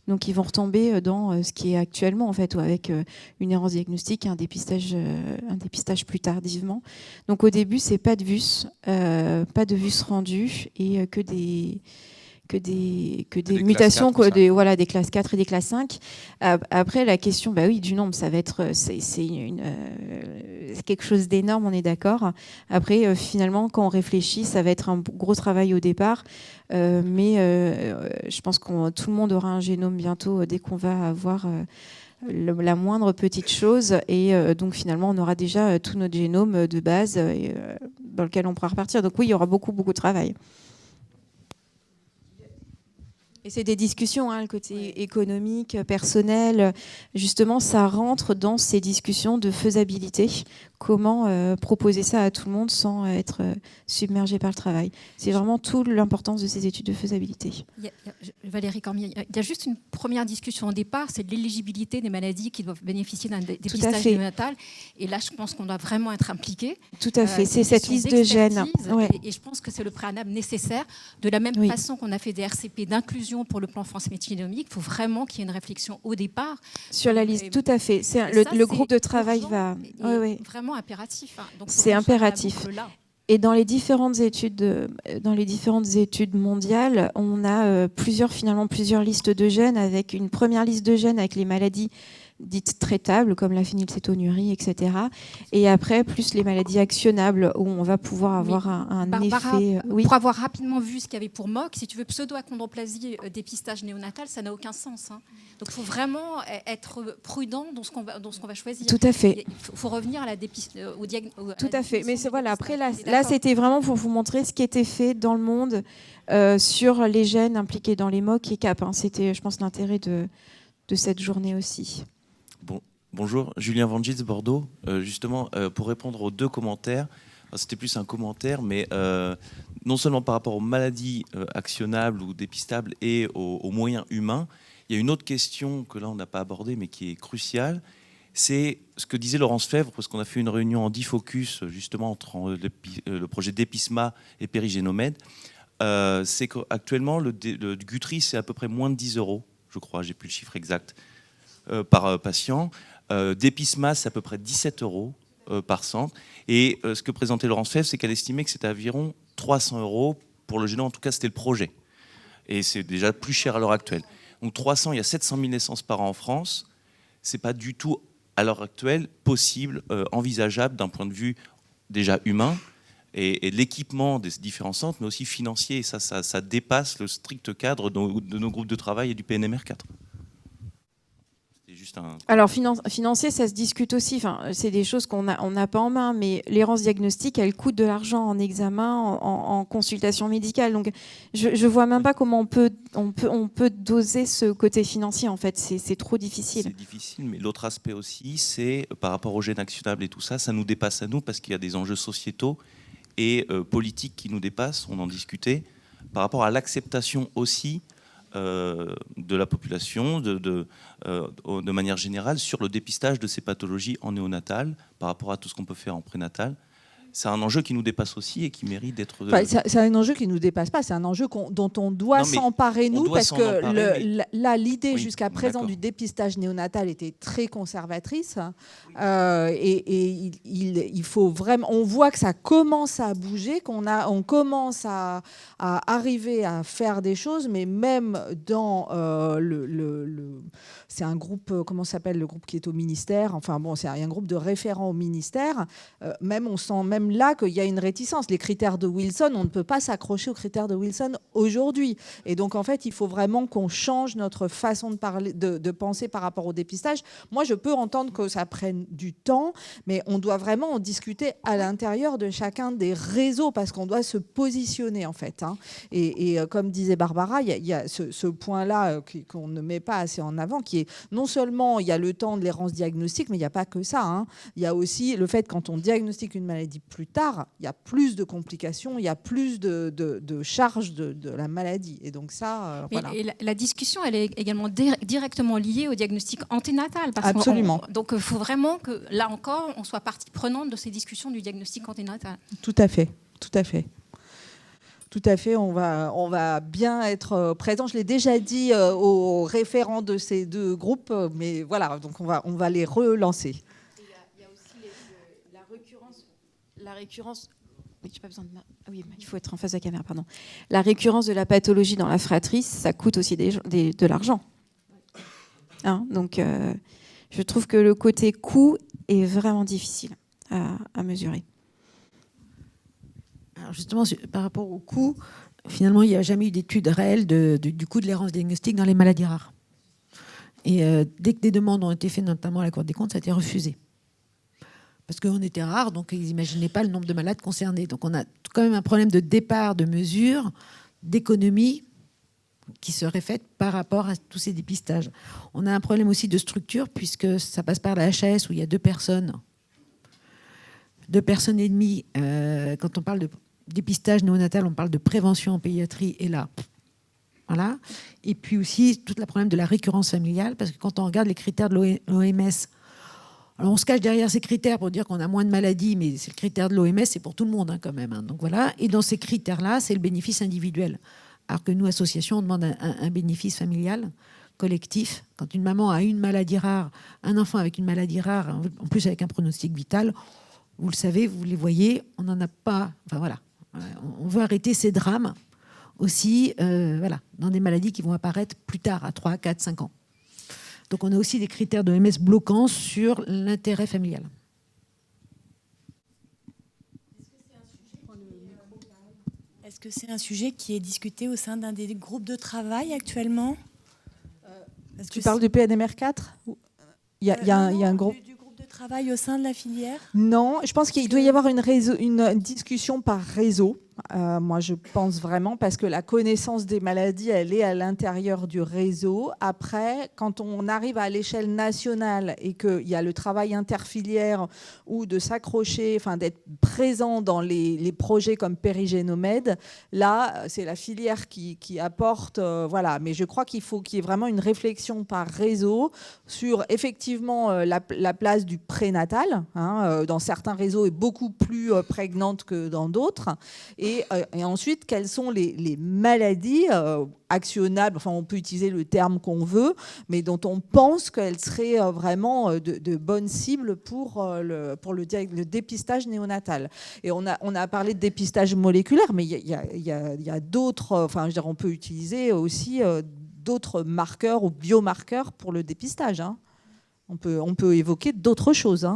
Donc, ils vont retomber dans ce qui est actuellement, en fait, avec une errance diagnostique et un dépistage plus tardivement. Donc, au début, ce n'est pas de VUS, rendus, et que des mutations, des classes 4 et des classes 5. Après, la question du nombre, ça va être c'est quelque chose d'énorme, on est d'accord. Après, finalement, quand on réfléchit, ça va être un gros travail au départ. Mais je pense que tout le monde aura un génome bientôt dès qu'on va avoir la moindre petite chose. Et donc, finalement, on aura déjà tout notre génome de base dans lequel on pourra repartir. Donc oui, il y aura beaucoup, beaucoup de travail. Et c'est des discussions, hein, le côté économique, personnel. Justement, ça rentre dans ces discussions de faisabilité. Comment proposer ça à tout le monde sans être submergé par le travail. C'est vraiment toute l'importance de ces études de faisabilité. Valérie Cormier, il y a juste une première discussion au départ, c'est de l'éligibilité des maladies qui doivent bénéficier d'un dépistage néonatal. Et là, je pense qu'on doit vraiment être impliqué. Tout à fait, c'est cette liste de gènes. Ouais. Et je pense que c'est le préalable nécessaire. De la même façon qu'on a fait des RCP d'inclusion pour le plan France Métiers Génomiques, il faut vraiment qu'il y ait une réflexion au départ. Sur la liste, tout à fait. Le groupe de travail va... Vraiment impératif. Hein. C'est impératif. Et dans les différentes études mondiales, on a plusieurs listes de gènes, avec une première liste de gènes avec les maladies dites traitables, comme la phénylcétonurie, etc. Et après, plus les maladies actionnables, où on va pouvoir avoir un effet... Pour avoir rapidement vu ce qu'il y avait pour MOC, si tu veux, pseudo-achondroplasie, dépistage néonatal, ça n'a aucun sens. Hein. Donc il faut vraiment être prudent dans ce qu'on va choisir. Tout à fait. Il faut revenir à la au diagnostic. Tout à fait. Mais voilà, après, là c'était vraiment pour vous montrer ce qui était fait dans le monde sur les gènes impliqués dans les MOC et CAP. Hein. C'était, je pense, l'intérêt de cette journée aussi. Bonjour, Julien Vangis, Bordeaux. Justement, pour répondre aux deux commentaires, c'était plus un commentaire, mais non seulement par rapport aux maladies actionnables ou dépistables et aux moyens humains, il y a une autre question que là on n'a pas abordée, mais qui est cruciale. C'est ce que disait Laurence Fèvre, parce qu'on a fait une réunion en Difocus, justement, entre le projet d'Episma et Périgénomède. C'est qu'actuellement, le Guthrie, c'est à peu près moins de 10 €, je crois, j'ai plus le chiffre exact, par patient. D'Episma, c'est à peu près 17 € par centre. Et ce que présentait Laurence Fèvre, c'est qu'elle estimait que c'était environ 300 € pour le génome. En tout cas, c'était le projet. Et c'est déjà plus cher à l'heure actuelle. Donc 300, il y a 700 000 naissances par an en France. C'est pas du tout, à l'heure actuelle, possible, envisageable d'un point de vue déjà humain et de l'équipement des différents centres, mais aussi financier. Et ça dépasse le strict cadre de nos groupes de travail et du PNMR 4. Alors, financier, ça se discute aussi. Enfin, c'est des choses qu'on n'a pas en main, mais l'errance diagnostique, elle coûte de l'argent en examen, en consultation médicale. Donc, je ne vois même pas comment on peut doser ce côté financier, en fait. C'est trop difficile. C'est difficile, mais l'autre aspect aussi, c'est par rapport aux gènes actionnables et tout ça, ça nous dépasse à nous parce qu'il y a des enjeux sociétaux et politiques qui nous dépassent, on en discutait, par rapport à l'acceptation aussi de la population, de manière générale, sur le dépistage de ces pathologies en néonatal par rapport à tout ce qu'on peut faire en prénatal. C'est un enjeu qui nous dépasse aussi et qui mérite d'être... C'est un enjeu qui ne nous dépasse pas, c'est un enjeu dont on doit s'emparer, nous, parce que l'idée jusqu'à présent du dépistage néonatal était très conservatrice. Et il faut vraiment... On voit que ça commence à bouger, on commence à arriver à faire des choses, mais même dans c'est un groupe, comment s'appelle le groupe qui est au ministère, enfin bon, c'est un groupe de référents au ministère, même on sent même là qu'il y a une réticence. Les critères de Wilson, on ne peut pas s'accrocher aux critères de Wilson aujourd'hui. Et donc, en fait, il faut vraiment qu'on change notre façon de parler, de penser par rapport au dépistage. Moi, je peux entendre que ça prenne du temps, mais on doit vraiment en discuter à l'intérieur de chacun des réseaux parce qu'on doit se positionner, en fait. Hein. Et comme disait Barbara, il y a ce point-là qu'on ne met pas assez en avant, qui est non seulement il y a le temps de l'errance diagnostique, mais il n'y a pas que ça. Hein. Il y a aussi le fait quand on diagnostique une maladie plus tard, il y a plus de complications, il y a plus de charges de la maladie. Et donc ça, voilà. Et la discussion, elle est également directement liée au diagnostic anténatal. Absolument. Donc il faut vraiment que, là encore, on soit partie prenante de ces discussions du diagnostic anténatal. Tout à fait, tout à fait. Tout à fait, on va bien être présent. Je l'ai déjà dit aux référents de ces deux groupes, mais voilà, donc on va les relancer. Il y a aussi la récurrence. Oui, j'ai pas besoin de. Oui, il faut être en face de la caméra, pardon. La récurrence de la pathologie dans la fratrie, ça coûte aussi de l'argent. Hein, donc, je trouve que le côté coût est vraiment difficile à mesurer. Alors justement, par rapport au coût, finalement, il n'y a jamais eu d'étude réelle du coût de l'errance diagnostique dans les maladies rares. Et dès que des demandes ont été faites, notamment à la Cour des comptes, ça a été refusé. Parce qu'on était rare, donc ils n'imaginaient pas le nombre de malades concernés. Donc on a quand même un problème de départ de mesure, d'économie, qui seraient faites par rapport à tous ces dépistages. On a un problème aussi de structure, puisque ça passe par la HAS, où il y a 2 personnes et demie. Quand on parle de dépistage néonatal, on parle de prévention en pédiatrie, et là, voilà. Et puis aussi, tout le problème de la récurrence familiale, parce que quand on regarde les critères de l'OMS, alors on se cache derrière ces critères pour dire qu'on a moins de maladies, mais c'est le critère de l'OMS, c'est pour tout le monde quand même. Donc voilà. Et dans ces critères-là, c'est le bénéfice individuel. Alors que nous, associations, on demande un bénéfice familial, collectif. Quand une maman a une maladie rare, un enfant avec une maladie rare, en plus avec un pronostic vital, vous le savez, vous les voyez, on n'en a pas... Enfin voilà. On veut arrêter ces drames aussi voilà, dans des maladies qui vont apparaître plus tard, à 3, 4, 5 ans. Donc on a aussi des critères de l'OMS bloquants sur l'intérêt familial. Est-ce que c'est un sujet qui est discuté au sein d'un des groupes de travail actuellement? Tu parles du PNMR 4 ? Il y a un groupe... Du groupe de travail au sein de la filière? Non, je pense qu'il doit y avoir une discussion par réseau. Moi, je pense vraiment, parce que la connaissance des maladies, elle est à l'intérieur du réseau. Après, quand on arrive à l'échelle nationale et qu'il y a le travail interfilière ou de s'accrocher, enfin d'être présent dans les projets comme Périgénomède, là, c'est la filière qui apporte, voilà. Mais je crois qu'il faut qu'il y ait vraiment une réflexion par réseau sur effectivement la place du prénatal. Dans certains réseaux est beaucoup plus prégnante que dans d'autres. Et ensuite, quelles sont les maladies actionnables, enfin on peut utiliser le terme qu'on veut, mais dont on pense qu'elles seraient vraiment de bonnes cibles pour le dépistage néonatal. Et on a parlé de dépistage moléculaire, mais il y a d'autres, enfin je veux dire, on peut utiliser aussi d'autres marqueurs ou biomarqueurs pour le dépistage. On peut évoquer d'autres choses.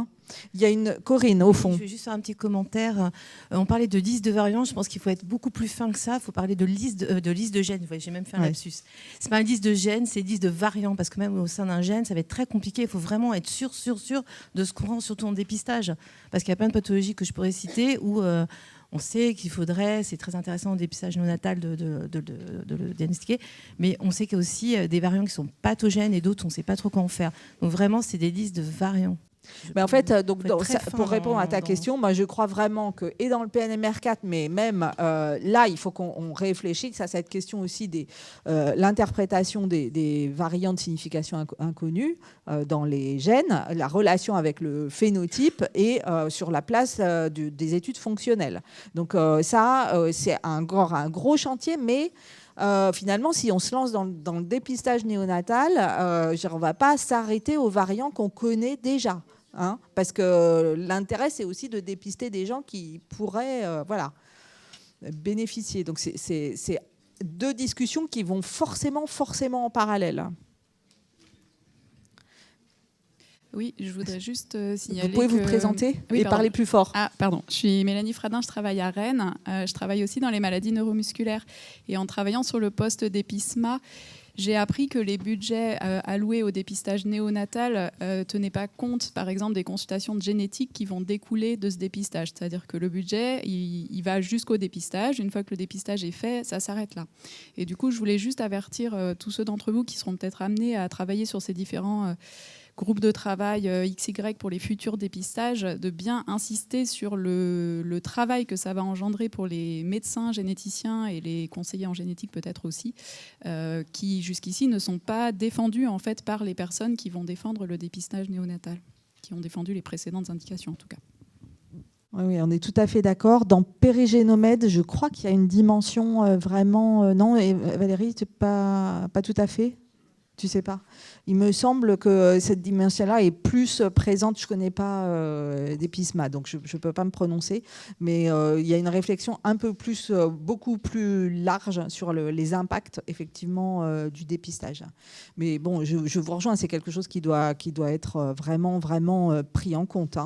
Il y a une Corinne au fond. Je vais juste faire un petit commentaire. On parlait de liste de variants. Je pense qu'il faut être beaucoup plus fin que ça. Il faut parler de liste de gènes. J'ai même fait un lapsus. C'est pas une liste de gènes, c'est une liste de variants. Parce que même au sein d'un gène, ça va être très compliqué. Il faut vraiment être sûr de ce qu'on rend, surtout en dépistage. Parce qu'il y a plein de pathologies que je pourrais citer où on sait qu'il faudrait, c'est très intéressant au dépistage néonatal de le diagnostiquer, mais on sait qu'il y a aussi des variants qui sont pathogènes et d'autres, on ne sait pas trop quoi en faire. Donc vraiment, c'est des listes de variants. Mais en fait, pour répondre à ta question, moi je crois vraiment que, et dans le PNMR4, mais même là, il faut qu'on réfléchisse à cette question aussi de l'interprétation des variants de signification inconnue dans les gènes, la relation avec le phénotype et sur la place des études fonctionnelles. Donc ça, c'est un gros chantier, mais... finalement, si on se lance dans le dépistage néonatal, on ne va pas s'arrêter aux variants qu'on connaît déjà. Parce que l'intérêt, c'est aussi de dépister des gens qui pourraient bénéficier. Donc, c'est 2 discussions qui vont forcément en parallèle. Oui, je voudrais juste signaler. Vous pouvez vous présenter et parler plus fort. Ah, pardon. Je suis Mélanie Fradin, je travaille à Rennes. Je travaille aussi dans les maladies neuromusculaires. Et en travaillant sur le poste d'EPISMA, j'ai appris que les budgets alloués au dépistage néonatal tenaient pas compte, par exemple, des consultations de génétique qui vont découler de ce dépistage. C'est-à-dire que le budget, il va jusqu'au dépistage. Une fois que le dépistage est fait, ça s'arrête là. Et du coup, je voulais juste avertir tous ceux d'entre vous qui seront peut-être amenés à travailler sur ces différents groupe de travail XY pour les futurs dépistages, de bien insister sur le travail que ça va engendrer pour les médecins, généticiens et les conseillers en génétique peut-être aussi, qui jusqu'ici ne sont pas défendus en fait par les personnes qui vont défendre le dépistage néonatal, qui ont défendu les précédentes indications en tout cas. Oui, on est tout à fait d'accord. Dans Périgénomède, je crois qu'il y a une dimension vraiment... non, et Valérie, pas tout à fait. Tu sais pas. Il me semble que cette dimension-là est plus présente. Je ne connais pas d'EPISMA, donc je ne peux pas me prononcer. Mais il y a une réflexion beaucoup plus large sur les impacts, effectivement, du dépistage. Mais bon, je vous rejoins, c'est quelque chose qui doit être vraiment pris en compte.